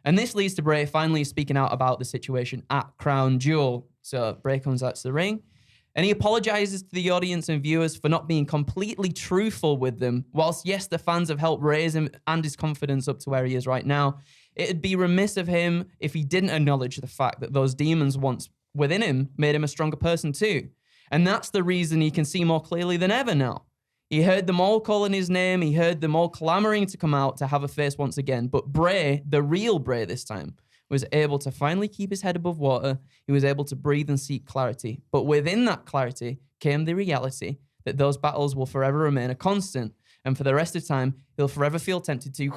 And this leads to Bray finally speaking out about the situation at Crown Jewel. So Bray comes out to the ring and he apologizes to the audience and viewers for not being completely truthful with them. Whilst, yes, the fans have helped raise him and his confidence up to where he is right now, it'd be remiss of him if he didn't acknowledge the fact that those demons once within him made him a stronger person too. And that's the reason he can see more clearly than ever now. He heard them all calling his name. He heard them all clamoring to come out to have a face once again. But Bray, the real Bray this time, was able to finally keep his head above water. He was able to breathe and seek clarity. But within that clarity came the reality that those battles will forever remain a constant. And for the rest of time, he'll forever feel tempted to...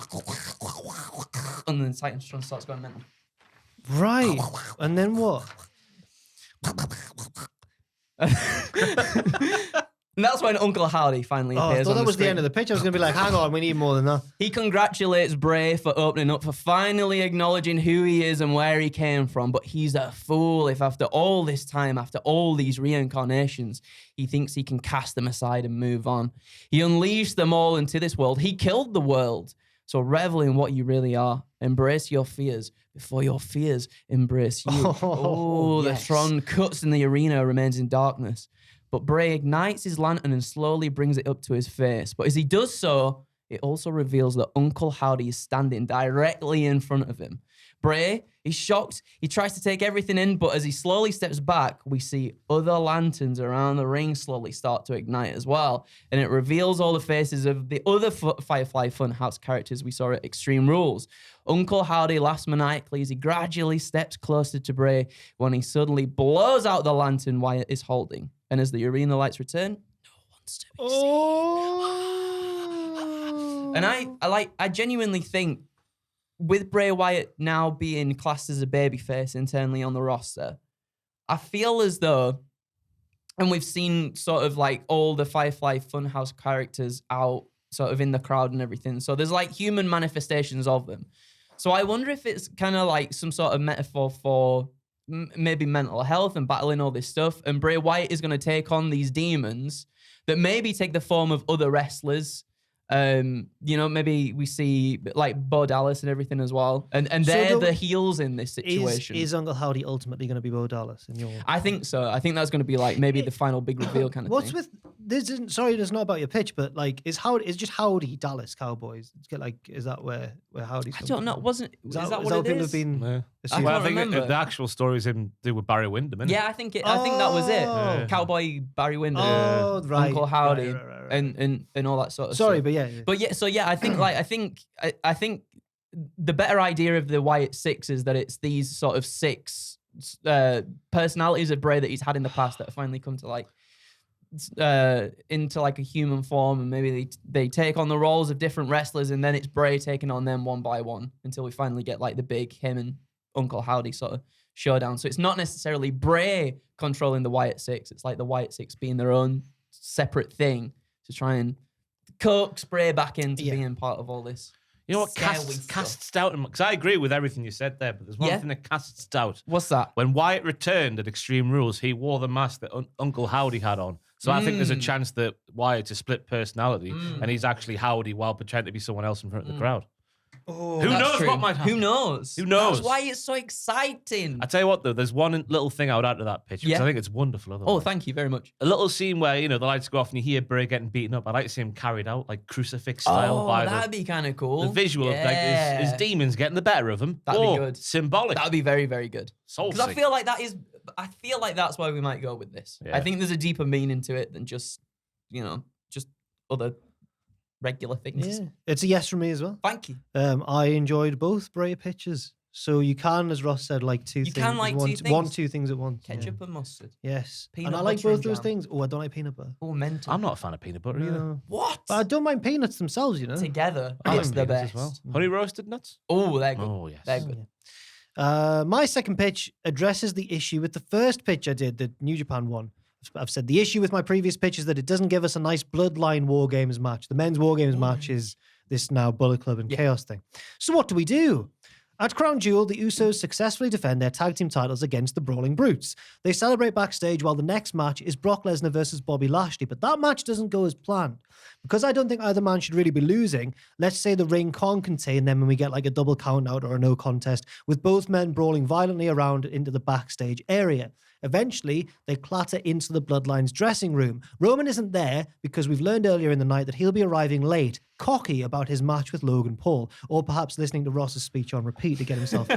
And then Titantron starts going mental. Right. And then what? And that's when Uncle Howdy finally I appears thought on that the was the screen. end of the pitch. I was going to be like, hang on, we need more than that. He congratulates Bray for opening up, for finally acknowledging who he is and where he came from. But he's a fool if after all this time, after all these reincarnations, he thinks he can cast them aside and move on. He unleashed them all into this world. He killed the world. So revel in what you really are. Embrace your fears before your fears embrace you. The Tron cuts and the arena remains in darkness. But Bray ignites his lantern and slowly brings it up to his face. But as he does so, it also reveals that Uncle Howdy is standing directly in front of him. Bray, he's shocked. He tries to take everything in, but as he slowly steps back, we see other lanterns around the ring slowly start to ignite as well. And it reveals all the faces of the other Firefly Funhouse characters we saw at Extreme Rules. Uncle Howdy laughs maniacally as he gradually steps closer to Bray when he suddenly blows out the lantern Wyatt is holding. And as the arena lights return, no one's to be seen. And I genuinely think with Bray Wyatt now being classed as a babyface internally on the roster, I feel as though, and we've seen sort of like all the Firefly Funhouse characters out sort of in the crowd and everything. So there's like human manifestations of them. So I wonder if it's kind of like some sort of metaphor for maybe mental health and battling all this stuff. And Bray Wyatt is going to take on these demons that maybe take the form of other wrestlers. Maybe we see like Bo Dallas and everything as well, and they're the heels in this situation. Is Uncle Howdy ultimately going to be Bo Dallas in your? I think so. I think that's going to be like maybe the final big reveal kind of What's thing. with this? Sorry, it's not about your pitch, but like, is just Howdy Dallas Cowboys? Is that where Howdy's? I don't know. Is that what it is? Been I Well, I can't think remember. the actual story is him do with Barry Windham, isn't it? Yeah, I think that was it. Oh. Cowboy Barry Windham, Oh, right. Uncle Howdy, Right. and all that sort of Sorry, stuff. but yeah. I think I think the better idea of the Wyatt Six is that it's these sort of six personalities of Bray that he's had in the past that have finally come to like into like a human form, and maybe they take on the roles of different wrestlers, and then it's Bray taking on them one by one until we finally get like the big him and Uncle Howdy sort of showdown. So it's not necessarily Bray controlling the Wyatt Six. It's like the Wyatt Six being their own separate thing to try and coax Bray back into being part of all this. You know what casts doubt? Because I agree with everything you said there, but there's one thing that casts doubt. What's that? When Wyatt returned at Extreme Rules, he wore the mask that Uncle Howdy had on. So I think there's a chance that Wyatt's a split personality, and he's actually Howdy while pretending to be someone else in front of the crowd. Oh, Who knows what might happen? Who knows? That's why it's so exciting. I tell you what, though, there's one little thing I would add to that pitch, because I think it's wonderful. Otherwise. Oh, thank you very much. A little scene where, the lights go off and you hear Bray getting beaten up. I'd like to see him carried out, like crucifix style. Oh, that'd be kind of cool. The visual of like his demons getting the better of him. That'd be good. Symbolic. That'd be very, very good. Because I feel like that's why we might go with this. Yeah. I think there's a deeper meaning to it than just other regular things. Yeah. It's a yes from me as well. Thank you. I enjoyed both Bray pitches. So you can, as Ross said, like two things. You can like two things. One, two things at once. Ketchup and mustard. Yes. Peanut and I like butter and both those jam. things. Oh, I don't like peanut butter. Oh, mental. I'm not a fan of peanut butter either. No. What? But I don't mind peanuts themselves, Together, I it's like the peanuts best. as well. Honey roasted nuts? Oh, they're good. Oh, yes. They're good. My second pitch addresses the issue with the first pitch I did, the New Japan one. I've said the issue with my previous pitch is that it doesn't give us a nice Bloodline War Games match. The men's War Games match is this now Bullet Club and Chaos thing. So what do? At Crown Jewel, the Usos successfully defend their tag team titles against the Brawling Brutes. They celebrate backstage while the next match is Brock Lesnar versus Bobby Lashley, but that match doesn't go as planned. Because I don't think either man should really be losing, let's say the ring can't contain them and we get like a double count out or a no contest, with both men brawling violently around into the backstage area. Eventually, they clatter into the Bloodline's dressing room. Roman isn't there because we've learned earlier in the night that he'll be arriving late, cocky about his match with Logan Paul, or perhaps listening to Ross's speech on repeat to get himself...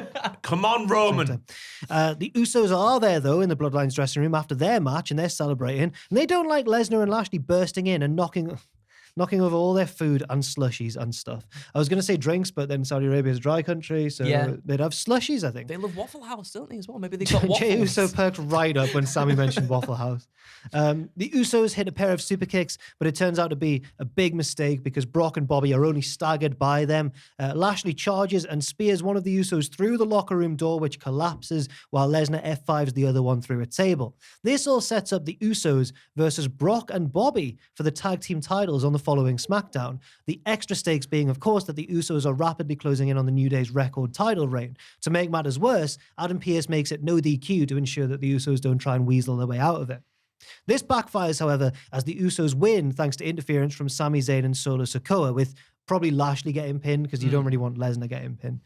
Come on, Roman! The Usos are there, though, in the Bloodline's dressing room after their match, and they're celebrating. And they don't like Lesnar and Lashley bursting in and knocking over all their food and slushies and stuff. I was going to say drinks, but then Saudi Arabia is a dry country, so they'd have slushies, I think. They love Waffle House, don't they, as well? Maybe they got waffles. Jey Uso perked right up when Sammy mentioned Waffle House. The Usos hit a pair of super kicks, but it turns out to be a big mistake because Brock and Bobby are only staggered by them. Lashley charges and spears one of the Usos through the locker room door, which collapses, while Lesnar F5s the other one through a table. This all sets up the Usos versus Brock and Bobby for the tag team titles on the following SmackDown. The extra stakes being, of course, that the Usos are rapidly closing in on the New Day's record title reign. To make matters worse, Adam Pearce makes it no DQ to ensure that the Usos don't try and weasel their way out of it. This backfires, however, as the Usos win thanks to interference from Sami Zayn and Solo Sikoa, with probably Lashley getting pinned because you don't really want Lesnar getting pinned.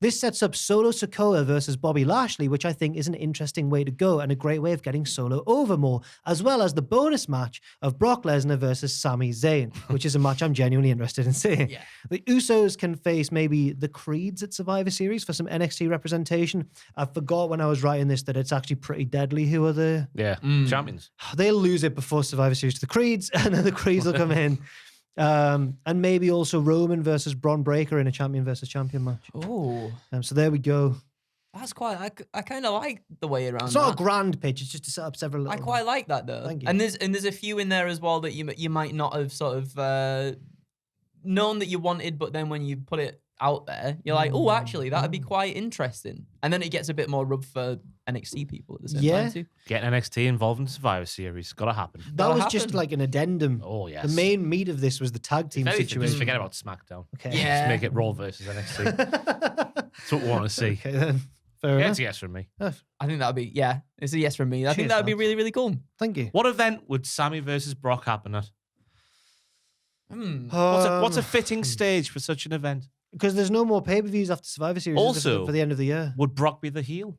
This sets up Solo Sikoa versus Bobby Lashley, which I think is an interesting way to go and a great way of getting Solo over more, as well as the bonus match of Brock Lesnar versus Sami Zayn, which is a match I'm genuinely interested in seeing. Yeah. The Usos can face maybe the Creeds at Survivor Series for some NXT representation. I forgot when I was writing this that it's actually pretty deadly who are the... Yeah, champions. They'll lose it before Survivor Series to the Creeds, and then the Creeds will come in. And maybe also Roman versus Braun Breaker in a champion versus champion match. Oh, So there we go. that's quite. I kind of like the way around. It's not that. a grand pitch. It's just to set up several. I quite like that though. Thank you. And there's a few in there as well that you might not have sort of known that you wanted, but then when you put it out there, you're like, oh, actually, that'd be quite interesting. And then it gets a bit more rub for NXT people at the same time too. Getting NXT involved in Survivor Series. Got to happen. That was That'll just happen. like an addendum. Oh, yes. The main meat of this was the tag team If anything, situation. just forget about SmackDown. Okay. Yeah. Just make it Raw versus NXT. That's what we want to see. Okay then. Fair Yeah, enough. it's a yes from me. I think that'd be it's a yes from me. I think Cheers, that'd be lads. really, really cool. Thank you. What event would Sammy versus Brock happen at? What's a fitting stage for such an event? Because there's no more pay-per-views after Survivor Series is there, Also- for the end of the year. Would Brock be the heel?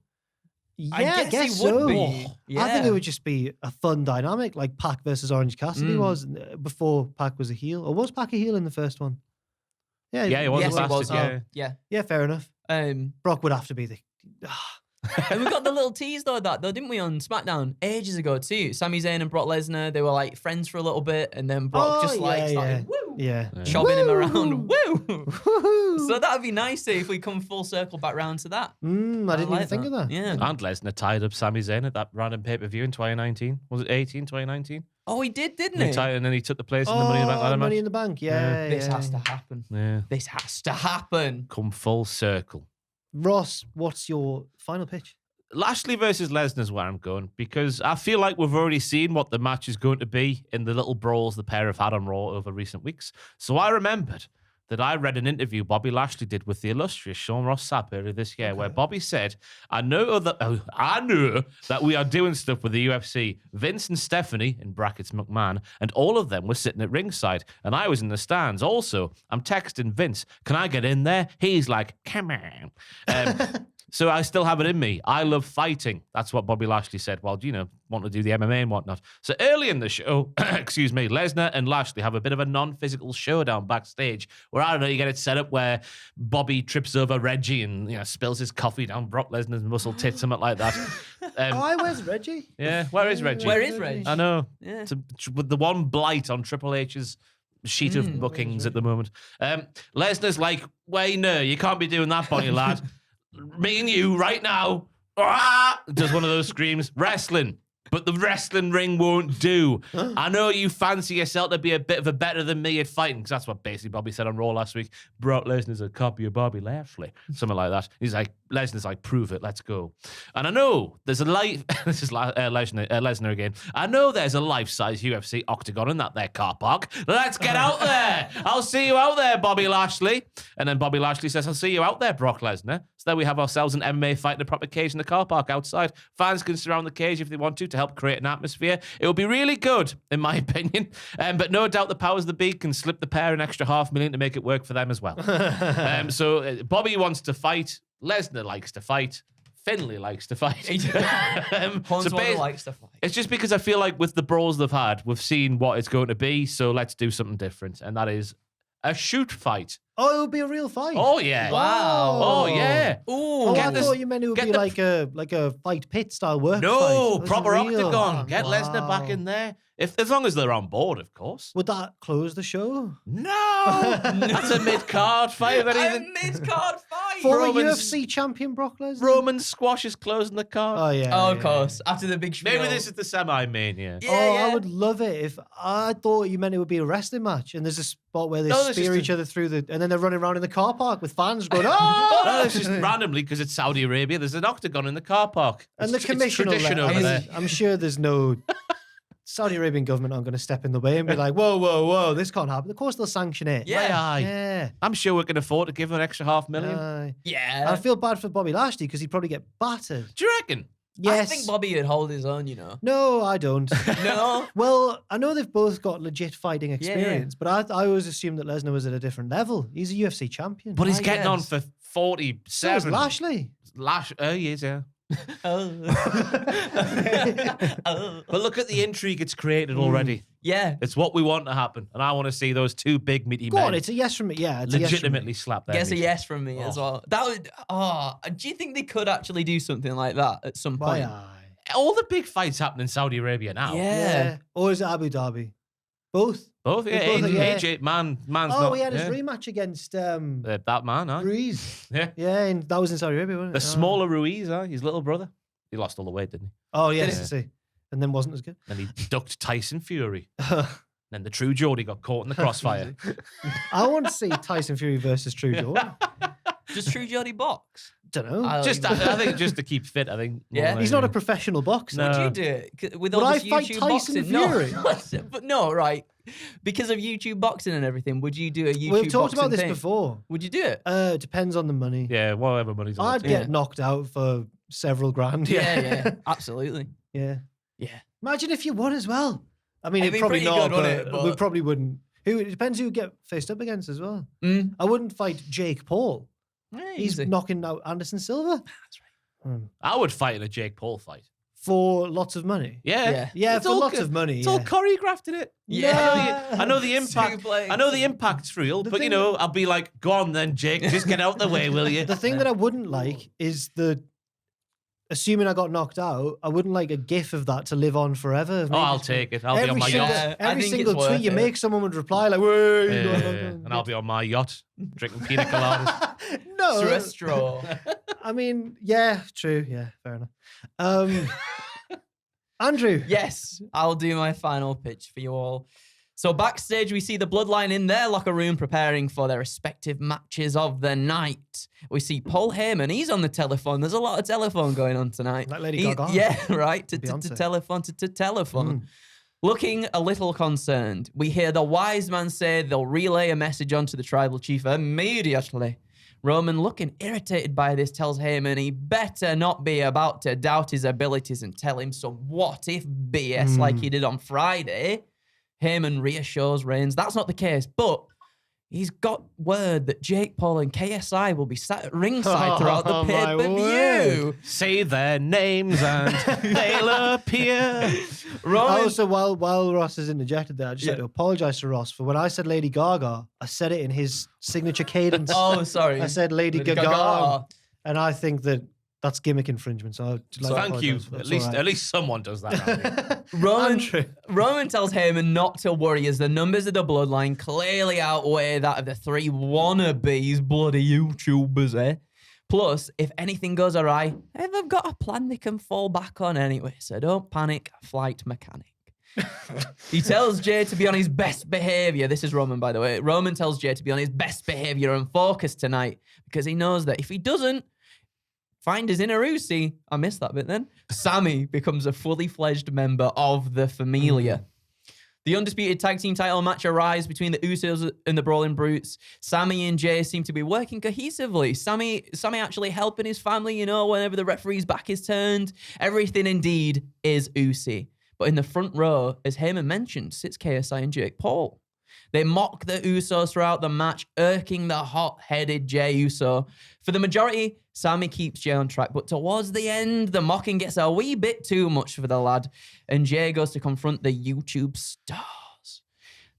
Yeah, I guess he would so. be. I think Yeah. it would just be a fun dynamic, like Pac versus Orange Cassidy was before Pac was a heel. Or was Pac a heel in the first one? Yeah, Yeah, he was Yes, a it bastard. was. Yeah. Yeah. Yeah, fair enough. Brock would have to be the. And we got the little tease though, didn't we, on SmackDown ages ago too? Sami Zayn and Brock Lesnar, they were like friends for a little bit, and then Brock just like started Yeah. chopping him around. Woo! Woohoo! So that'd be nice if we come full circle back round to that. I didn't even like think of that. Yeah. And Lesnar tied up Sami Zayn at that random pay-per-view in 2019. Was it 2019? Oh, he did, didn't He he? tied, and then he took the place in the Money in the Bank ladder Money match. in the Bank. Yeah. This yeah. has to happen. Yeah. This has to happen. Come full circle. Ross, what's your final pitch? Lashley versus Lesnar is where I'm going because I feel like we've already seen what the match is going to be in the little brawls the pair have had on Raw over recent weeks. So I remembered that I read an interview Bobby Lashley did with the illustrious Sean Ross Sapp earlier this year, where Bobby said, I know that we are doing stuff with the UFC. Vince and Stephanie, in brackets McMahon, and all of them were sitting at ringside, and I was in the stands. Also, I'm texting Vince, can I get in there? He's like, come on. So I still have it in me. I love fighting. That's what Bobby Lashley said while, want to do the MMA and whatnot. So early in the show, excuse me, Lesnar and Lashley have a bit of a non-physical showdown backstage where, I don't know, you get it set up where Bobby trips over Reggie and, spills his coffee down Brock Lesnar's muscle tits, something like that. Where's Reggie? Yeah, where is Reggie? Where is Reg? I know. Yeah. With the one blight on Triple H's sheet of bookings at the moment. Lesnar's like, wait, no, you can't be doing that, Bonnie lad. Me and you right now. Does one of those screams. Wrestling. But the wrestling ring won't do. I know you fancy yourself to be a bit of a better than me at fighting, because that's what basically Bobby said on Raw last week. Brock Lesnar's a copy of Bobby Lashley. Something like that. He's like, Lesnar's like, prove it, let's go. And I know there's a this is Lesnar again. I know there's a life-size UFC octagon in that there car park. Let's get out there. I'll see you out there, Bobby Lashley. And then Bobby Lashley says, I'll see you out there, Brock Lesnar. So there we have ourselves an MMA fight in a proper cage in the car park outside. Fans can surround the cage if they want to help create an atmosphere. It will be really good, in my opinion. But no doubt the powers that be can slip the pair an extra $500,000 to make it work for them as well. So Bobby wants to fight. Lesnar likes to fight. Finlay likes to fight. Hornswoggle likes to fight. It's just because I feel like with the brawls they've had, we've seen what it's going to be. So let's do something different. And that is a shoot fight. Oh, it would be a real fight. Oh, yeah. Wow. Oh, yeah. Oh, Ooh. I thought you meant it would be like a fight pit style work No, fight. It was proper real. octagon. Get Wow. Lesnar back in there. As long as they're on board, of course. Would that close the show? No! That's a mid-card fight. If A anything. mid-card fight. For Roman's- a UFC champion, Brock Lesnar? Roman squash is closing the card. Oh, yeah. Oh, yeah, of course. After the big spiel. Maybe this is the semi-main, yeah. Yeah, Oh, yeah. I would love it if I thought you meant it would be a wrestling match, and there's a spot where they No, there's spear just each other through and then they're running around in the car park with fans going, oh! No, it's just randomly because it's Saudi Arabia. There's an octagon in the car park. And the It's commission will tradition let- over there. I'm sure there's no Saudi Arabian government aren't going to step in the way and be like, whoa, whoa, whoa, this can't happen. Of course they'll sanction it. Yeah. Aye. Yeah. I'm sure we can afford to give him an extra $500,000. Aye. Yeah. I feel bad for Bobby Lashley because he'd probably get battered. Do you reckon? Yes. I think Bobby would hold his own, No, I don't. No? Well, I know they've both got legit fighting experience, but I always assumed that Lesnar was at a different level. He's a UFC champion. But he's I getting on guess. for 47. So is Lashley. He is, yeah. Oh. But look at the intrigue it's created already. Yeah. It's what we want to happen. And I want to see those two big meaty Go men on, it's a yes from me. Yeah, it's legitimately slap their Guess a knees. yes from me as well. That would. Do you think they could actually do something like that at some Why point? All the big fights happen in Saudi Arabia now. Yeah. Or is it Abu Dhabi? Both. Both, yeah. Both are, yeah. AJ, man's Oh, not. he had his yeah. rematch against That man, huh? Ruiz. Yeah. Yeah, and that was in Saudi Arabia, wasn't it? The smaller Ruiz, huh? His little brother. He lost all the weight, didn't he? Oh, yes, Did I see. And then wasn't as good. And he ducked Tyson Fury. Then the True Geordie got caught in the crossfire. I want to see Tyson Fury versus True Jordan. Does True Jody box? Don't know. I I think just to keep fit, I think. Yeah. more He's than not a anything. professional boxer. No. Would you do it with Would all I this fight YouTube Tyson boxing? Fury? No, but no, right? Because of YouTube boxing and everything, would you do a YouTube? We've talked about boxing this thing? before. Would you do it? It depends on the money. Yeah, whatever money's on I'd it. get knocked out for several grand. Yeah, absolutely. Yeah. Yeah. Imagine if you won as well. I mean, It'd be probably pretty not, good, wouldn't it? but we But- probably wouldn't. It depends who you get faced up against as well. Mm. I wouldn't fight Jake Paul. Yeah, He's easy. knocking out Anderson Silva. That's right. I would fight in a Jake Paul fight. For lots of money. Yeah. Yeah, It's for all lots good. of money. It's all choreographed in it. Yeah. I know the impact. Suplex. I know the impact's real, The but thing I'll be like, go on then, Jake, just get out the way, will you? The thing that I wouldn't like is assuming I got knocked out, I wouldn't like a gif of that to live on forever. Oh, I'll take it. I'll be on my single, yacht. Yeah, I every think single it's worth tweet you it. make, someone would reply like, "Way," And I'll be on my yacht drinking pina coladas. no. Through a straw. I mean, yeah, true. Yeah, fair enough. Andrew. Yes, I'll do my final pitch for you all. So backstage, we see the Bloodline in their locker room preparing for their respective matches of the night. We see Paul Heyman. He's on the telephone. There's a lot of telephone going on tonight. Like Lady Gaga. Yeah, right. To Beyonce. telephone. Looking a little concerned. We hear the wise man say they'll relay a message onto the tribal chief immediately. Roman, looking irritated by this, tells Heyman he better not be about to doubt his abilities and tell him some what-if BS like he did on Friday. Heyman reassures Reigns that's not the case, but he's got word that Jake Paul and KSI will be sat at ringside throughout the My pay-per-view. word. Say their names and they'll appear. Roman, Also, while Ross is interjected there, I just had to apologize to Ross for when I said Lady Gaga, I said it in his signature cadence. oh, sorry. I said Lady Gaga. And I think that's gimmick infringement. So I'd like to Thank you. apologize. That's At all right. least someone does that. Roman tells Heyman not to worry as the numbers of the Bloodline clearly outweigh that of the three wannabes bloody YouTubers, eh? Plus, if anything goes awry, they've got a plan they can fall back on anyway, so don't panic, flight mechanic. He tells Jay to be on his best behavior. This is Roman, by the way. Roman tells Jay to be on his best behavior and focus tonight because he knows that if he doesn't, find his inner Uzi. I missed that bit then. Sammy becomes a fully fledged member of the Familia. The undisputed tag team title match arrives between the Usos and the Brawling Brutes. Sammy and Jay seem to be working cohesively. Sammy actually helping his family, whenever the referee's back is turned. Everything indeed is Uzi. But in the front row, as Heyman mentioned, sits KSI and Jake Paul. They mock the Usos throughout the match, irking the hot-headed Jey Uso. For the majority, Sammy keeps Jey on track, but towards the end, the mocking gets a wee bit too much for the lad, and Jey goes to confront the YouTube stars.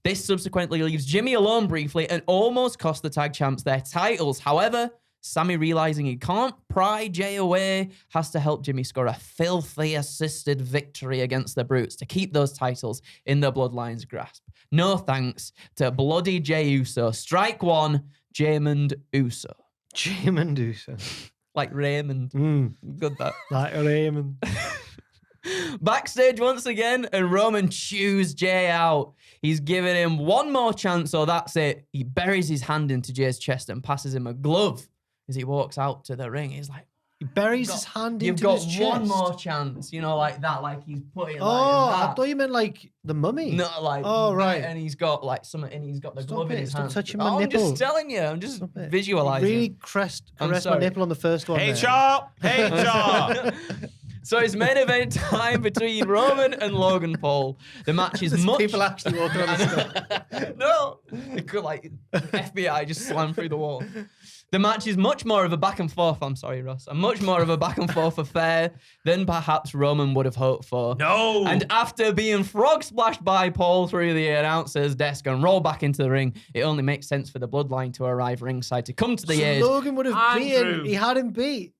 This subsequently leaves Jimmy alone briefly and almost cost the tag champs their titles. However, Sammy, realizing he can't pry Jey away, has to help Jimmy score a filthy assisted victory against the Brutes to keep those titles in the Bloodline's grasp. No thanks to bloody Jey Uso. Strike one, Jaymond Uso. Jaymond Uso. Like Raymond. Good that. Like Raymond. Backstage once again, and Roman chews Jey out. He's giving him one more chance, so that's it. He buries his hand into Jey's chest and passes him a glove as he walks out to the ring. He's like, He buries his hand into his chest. You've got one more chance, like that, like he's putting Oh, like I that. thought you meant like the mummy. No, like, Oh, right. And he's got like something, and he's got the Stop glove in it, his stop hand. touching my I'm nipple. just telling you, I'm just Stop it. visualizing. Really I'm caressed my sorry. nipple on the first one. Hey, there. Chop! Hey, Chop! So it's main event time between Roman and Logan Paul. The match is much... People actually walking on the stage. No. It could, like, FBI just slam through the wall. The match is much more of a back and forth. I'm sorry, Ross. Much more of a back and forth affair than perhaps Roman would have hoped for. No. And after being frog splashed by Paul through the announcer's desk and roll back into the ring, it only makes sense for the bloodline to arrive ringside to come to the aid. Logan would have beat him. He had him beat.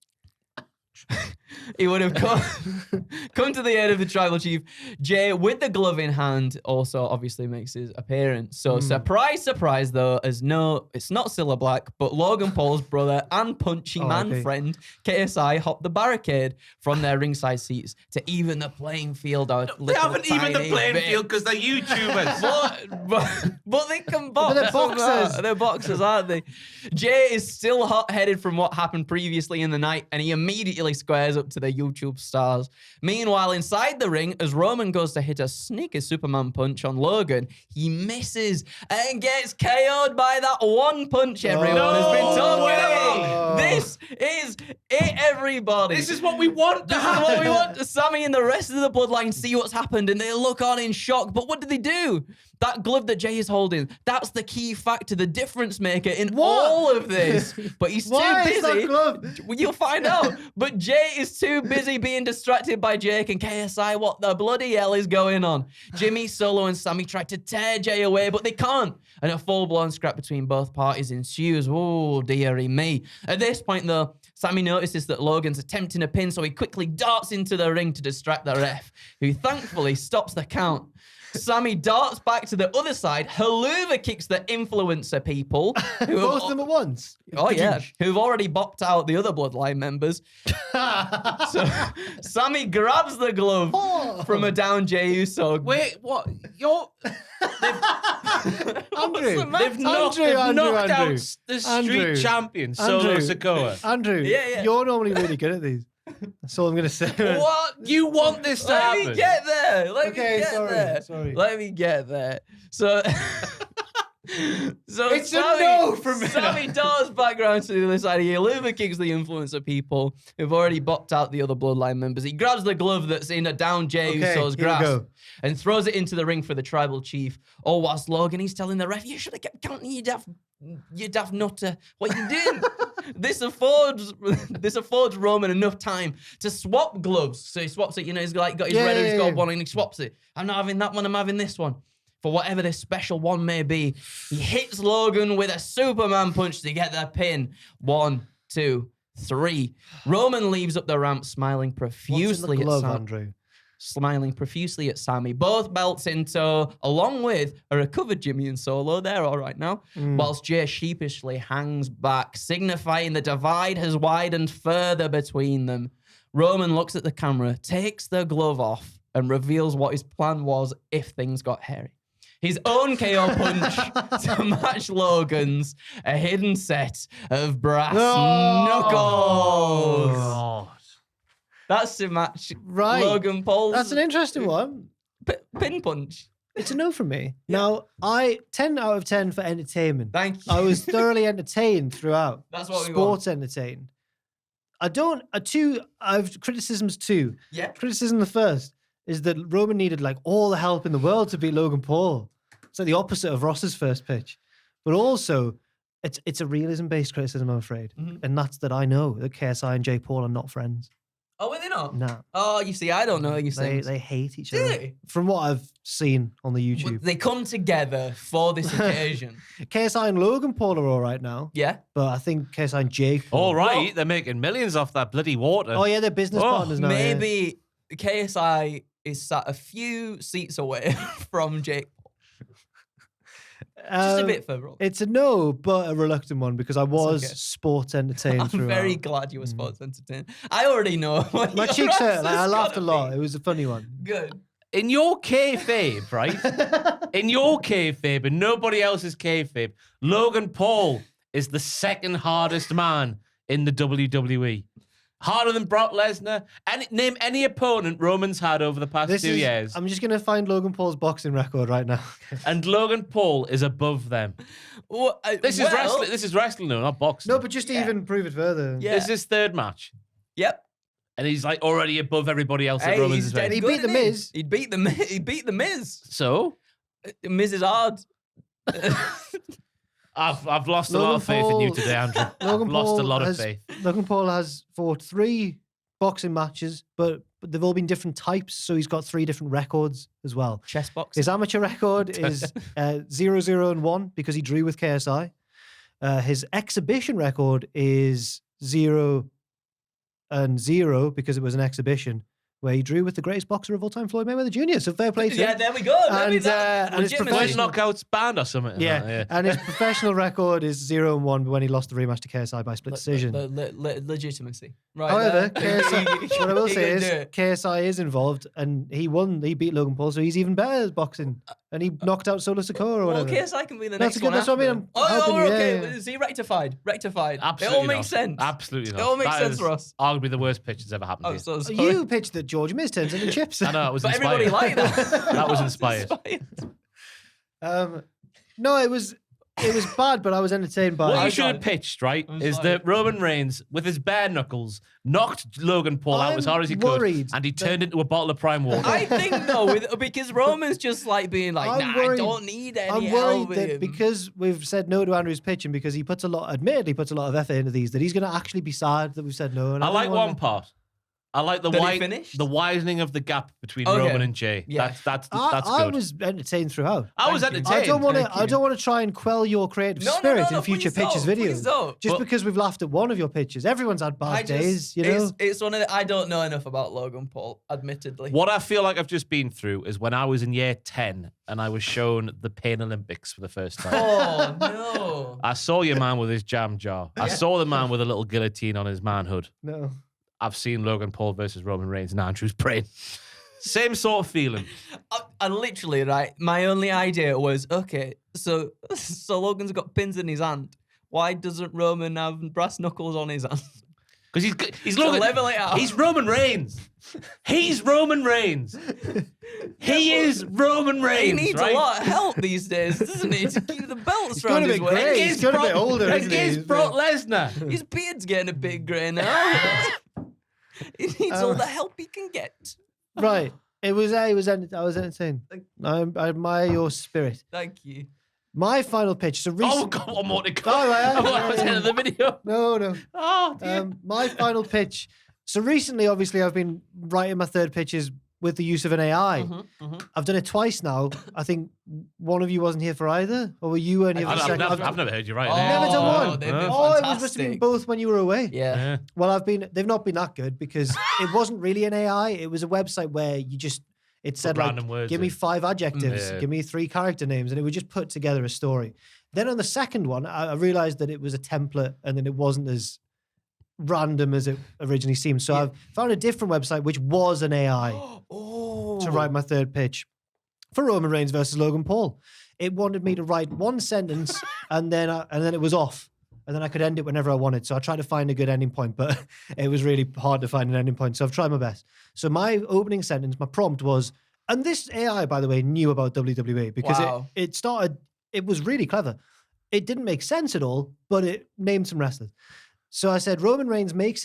He would have come to the aid of the tribal chief. Jay, with the glove in hand, also obviously makes his appearance. So surprise, surprise, though, as no, it's not Cilla Black, but Logan Paul's brother and punchy man friend, KSI, hopped the barricade from their ringside seats to even the playing field. They haven't even the playing field because they're YouTubers. but they can box. But they're boxers. They're boxers, aren't they? Jay is still hot-headed from what happened previously in the night, and he immediately squares up to the YouTube stars. Meanwhile, inside the ring, as Roman goes to hit a sneaky Superman punch on Logan, he misses and gets KO'd by that one punch everyone has been talking about. This is it, everybody. This is what we want to This is happen. what we want. Sammy and the rest of the bloodline see what's happened and they look on in shock. But what do they do? That glove that Jay is holding, that's the key factor, the difference maker in all of this. But he's too busy. Is that glove? Well, you'll find out. But Jay is too busy being distracted by Jake and KSI. What the bloody hell is going on? Jimmy, Solo, and Sammy try to tear Jay away, but they can't. And a full-blown scrap between both parties ensues. Oh, dearie me. At this point, though, Sammy notices that Logan's attempting a pin, so he quickly darts into the ring to distract the ref, who thankfully stops the count. Sammy darts back to the other side, haluva kicks the influencer people. Both of them at once. Oh, yeah. Who've already bopped out the other bloodline members. So Sammy grabs the glove from a down Jey Uso. Wait, what? You're... Andrew. They've knocked out Andrew. the street Andrew. champion, Solo Andrew. Sikoa. Andrew, Yeah. you're normally really good at these. That's all I'm going to say. What? You want this to Let happen? me get there. Let Okay, me get sorry, there. sorry. Let me get there. So, It's a no from me. Sammy darts back around to the other side. He haluva kicks the influencer people who've already bopped out the other bloodline members. He grabs the glove that's in a down Jey Uso's here we grasp go. and throws it into the ring for the tribal chief. All whilst Logan, he's telling the ref, "You should have kept counting, you daft nutter. What you doing?" This affords Roman enough time to swap gloves. So he swaps it, he's got his red and he's got one and he swaps it. I'm not having that one, I'm having this one. For whatever this special one may be, he hits Logan with a Superman punch to get the pin. 1, 2, 3. Roman leaves up the ramp smiling profusely glove, at Sam. Andrew? Smiling profusely at Sammy. Both belts in tow, along with a recovered Jimmy and Solo. They're all right now. Whilst Jay sheepishly hangs back, signifying the divide has widened further between them. Roman looks at the camera, takes the glove off, and reveals what his plan was if things got hairy. His own KO punch to match Logan's, a hidden set of brass knuckles. God. That's to match Right. Logan Paul's That's an interesting one. pin punch. It's a no from me. Now, 10 out of 10 for entertainment. Thank you. I was thoroughly entertained throughout. That's what we Sports entertained. I have criticisms too. Yeah. Criticism the first is that Roman needed all the help in the world to beat Logan Paul. It's like the opposite of Ross's first pitch. But also, it's a realism-based criticism, I'm afraid. And that's that I know that KSI and Jake Paul are not friends. Oh, were they not? No. Oh, you see, I don't know these things. They hate each Do other. they? From what I've seen on the Well, YouTube. they come together for this occasion. KSI and Logan Paul are all right now. Yeah. But I think KSI and Jake Paul. All right, they're making millions off that bloody water. Oh, yeah, they're business partners now. yeah. Maybe KSI is sat a few seats away from Jake Paul. Just a bit further up. It's a no, but a reluctant one because I was okay. sports entertained I'm throughout. very glad you were sports entertained. I already know. What My your cheeks hurt. answer's I laughed a gotta lot. be. It was a funny one. Good. In your kayfabe, right? In your kayfabe and nobody else's kayfabe, Logan Paul is the second hardest man in the WWE. Harder than Brock Lesnar. Name any opponent Roman's had over the past 2 years. I'm just going to find Logan Paul's boxing record right now. And Logan Paul is above them. Well, This is wrestling. This is wrestling, though, not boxing. No, but just to even prove it further. Yeah. This is his third match. Yep. And he's like already above everybody else that Hey, Roman's he's is dead facing. He good, beat The isn't he? Miz. He beat the Miz. So Miz is hard. I've lost a lot of faith in you today, Andrew. I've lost a lot of faith. Logan Paul has fought 3 boxing matches, but they've all been different types. So he's got 3 different records as well. Chess box. His amateur record is 0-0-1 because he drew with KSI. His exhibition record is 0-0 because it was an exhibition where he drew with the greatest boxer of all time, Floyd Mayweather Jr. So fair play to Yeah, him. there we go. And his First knockouts banned or something. Yeah, and his professional record is 0-1 when he lost the rematch to KSI by split decision. Legitimacy. Right. However, there. KSI, what I will He say can is do it. KSI is involved, and he won. He beat Logan Paul, so he's even better at boxing. And he knocked out Solo Sikoa or Well, whatever. KSI can be the That's next good, one. that's what I mean, after. I'm helping you, okay. yeah. Is he rectified? Rectified. Absolutely It all not. makes sense. Absolutely not. It all makes That sense is for us. Arguably the worst pitch that's ever happened to Oh, you. so sorry. You pitched that George Miz turns into chips. I know, it was But inspired. everybody liked that. That was inspired. No, it was bad, but I was entertained by What it. you should have pitched, right, I'm is sorry. that Roman Reigns, with his bare knuckles, knocked Logan Paul out as hard as he could, worried and he that- turned into a bottle of prime water. I think though, because Roman's just like being like, I'm nah, worried- I don't need any I'm help worried with that him. because we've said no to Andrew's pitching because he admittedly puts a lot of effort into these, that he's going to actually be sad that we've said no. And I don't like wanna- one part. I like the That he finished? the widening of the gap between Okay. Roman and Jay. Yeah. That's I good. was entertained throughout. I was Thank you. entertained. I don't want Thank to. I you. don't want to try and quell your creative spirit in future please pitches don't, videos. please don't. Just But- because we've laughed at one of your pitches, everyone's had bad days. You know, it's one of the, I don't know enough about Logan Paul, admittedly. What I feel like I've just been through is when I was in year 10 and I was shown the Pain Olympics for the first time. Oh no! I saw your man with his jam jar. I saw the man with a little guillotine on his manhood. no. I've seen Logan Paul versus Roman Reigns and Andrew's brain. Same sort of feeling. I literally right. My only idea was okay. So Logan's got pins in his hand. Why doesn't Roman have brass knuckles on his hand? Because he's To Logan. level it out. He's Roman Reigns. He's Roman Reigns. He is Roman He Reigns. needs right? a lot of help these days, doesn't he? To keep the belts He's around got a his bit grey. waist. He's got a bit older, isn't he? Against Brock Lesnar. His beard's getting a bit grey now. He needs all the help he can get. Right. I was entertained. I admire your spirit. Thank you. My final pitch. So Oh, recent. God, one more to go. Oh, yeah, I was yeah, the end of the video. No. Oh, dear. My final pitch. So recently, obviously, I've been writing my third pitches with the use of an AI. Mm-hmm, I've done it twice now. I think one of you wasn't here for either, or were you only here for the I've second? never heard you right. Oh, Never done one. they've been Oh, it fantastic. must have been both when you were away. Yeah. Well, they've not been that good because it wasn't really an AI. It was a website where it said like, random words give me in. 5 adjectives, Yeah. give me 3 character names, and it would just put together a story. Then on the second one, I realized that it was a template and then it wasn't as random as it originally seemed. So I've found a different website which was an AI Oh. to write my third pitch for Roman Reigns versus Logan Paul. It wanted me to write one sentence and then it was off. And then I could end it whenever I wanted. So I tried to find a good ending point, but it was really hard to find an ending point. So I've tried my best. So my opening sentence, my prompt was, and this AI, by the way, knew about WWE because Wow. it was really clever. It didn't make sense at all, but it named some wrestlers. So I said, Roman Reigns made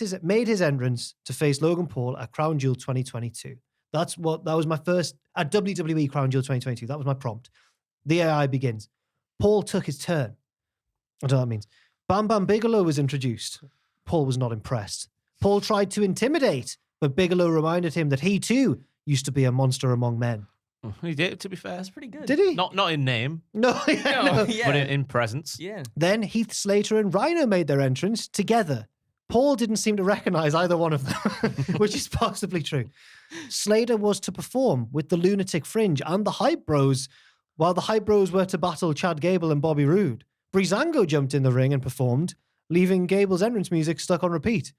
his entrance to face Logan Paul at Crown Jewel 2022. That was my first, at WWE Crown Jewel 2022. That was my prompt. The AI begins. Paul took his turn. I don't know what that means. Bam Bam Bigelow was introduced. Paul was not impressed. Paul tried to intimidate, but Bigelow reminded him that he too used to be a monster among men. He did, to be fair. That's pretty good. Did he? Not in name, No. no. Yeah. but in presence. Yeah. Then Heath Slater and Rhino made their entrance together. Paul didn't seem to recognize either one of them, which is possibly true. Slater was to perform with the Lunatic Fringe and the Hype Bros, while the Hype Bros were to battle Chad Gable and Bobby Roode. Breezango jumped in the ring and performed, leaving Gable's entrance music stuck on repeat.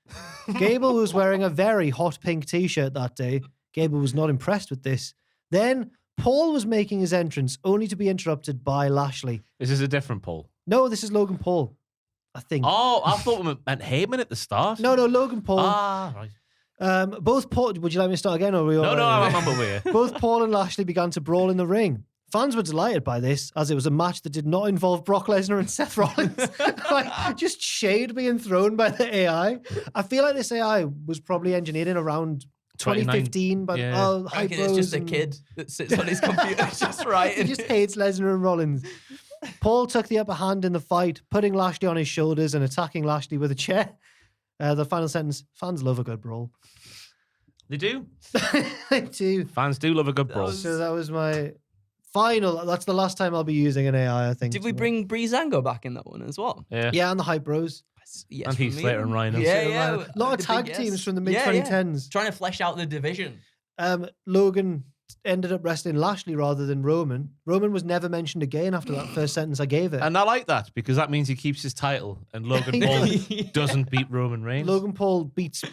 Gable was wearing a very hot pink t-shirt that day. Gable was not impressed with this. Then Paul was making his entrance, only to be interrupted by Lashley. Is this a different Paul? No, this is Logan Paul, I think. Oh, I thought we meant Heyman at the start. No, Logan Paul. Ah, right. Both Paul. Would you like me to start again? Or are we all No, right? I'm on my way. Both Paul and Lashley began to brawl in the ring. Fans were delighted by this, as it was a match that did not involve Brock Lesnar and Seth Rollins. Like, just shade being thrown by the AI. I feel like this AI was probably engineered in around 2015, but I reckon it's just a and- kid that sits on his computer just writing. He just hates Lesnar and Rollins. Paul took the upper hand in the fight, putting Lashley on his shoulders and attacking Lashley with a chair. The final sentence, fans love a good brawl. They do. They do. Fans do love a good brawl. So that was my final. That's the last time I'll be using an AI, I think. Did we bring Breezango back in that one as well? Yeah. Yeah, and the Hype Bros. Yes, And for Heath me. Slater and Rhino. Yeah. A lot of The tag big teams yes. from the mid Yeah, 2010s. Trying to flesh out the division. Logan ended up wrestling Lashley rather than Roman. Roman was never mentioned again after that first sentence I gave it. And I like that because that means he keeps his title and Logan Paul doesn't beat Roman Reigns. Logan Paul beats,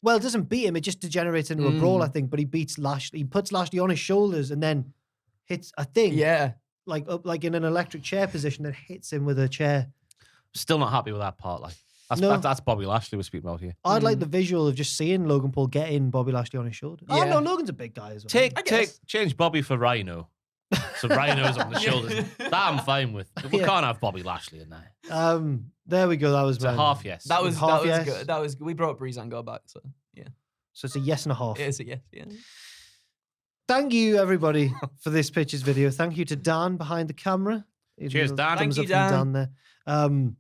well, it doesn't beat him. It just degenerates into a brawl, I think. But he beats Lashley. He puts Lashley on his shoulders and then hits, I think, Yeah. like up like in an electric chair position, and hits him with a chair. Still not happy with that part. Like No. that's Bobby Lashley we're speaking about here. I'd like the visual of just seeing Logan Paul getting Bobby Lashley on his shoulder. Oh, Yeah. no, Logan's a big guy as well. Change Bobby for Rhino. So Rhino's on the shoulders. That I'm fine with. We can't have Bobby Lashley in there. There we go. That was It's a half yes. That was Half yes. good. That was good. We brought Breezango back, so yeah. So it's a yes and a half. It is a yes, yeah. Thank you, everybody, for this Pitches video. Thank you to Dan behind the camera. Cheers, Dan. Thumbs Thank you, up from Dan. Dan there.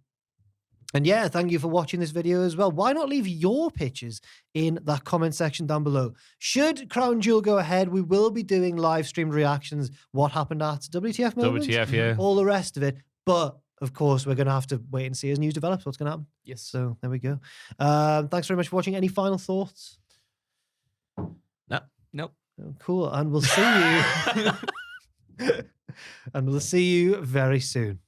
And yeah, thank you for watching this video as well. Why not leave your pitches in that comment section down below? Should Crown Jewel go ahead, we will be doing live streamed reactions. What happened at WTF moments, WTF, yeah. all the rest of it. But of course, we're going to have to wait and see as news develops what's going to happen. Yes. So there we go. Thanks very much for watching. Any final thoughts? Nope. Oh, cool. And we'll see you. And we'll see you very soon.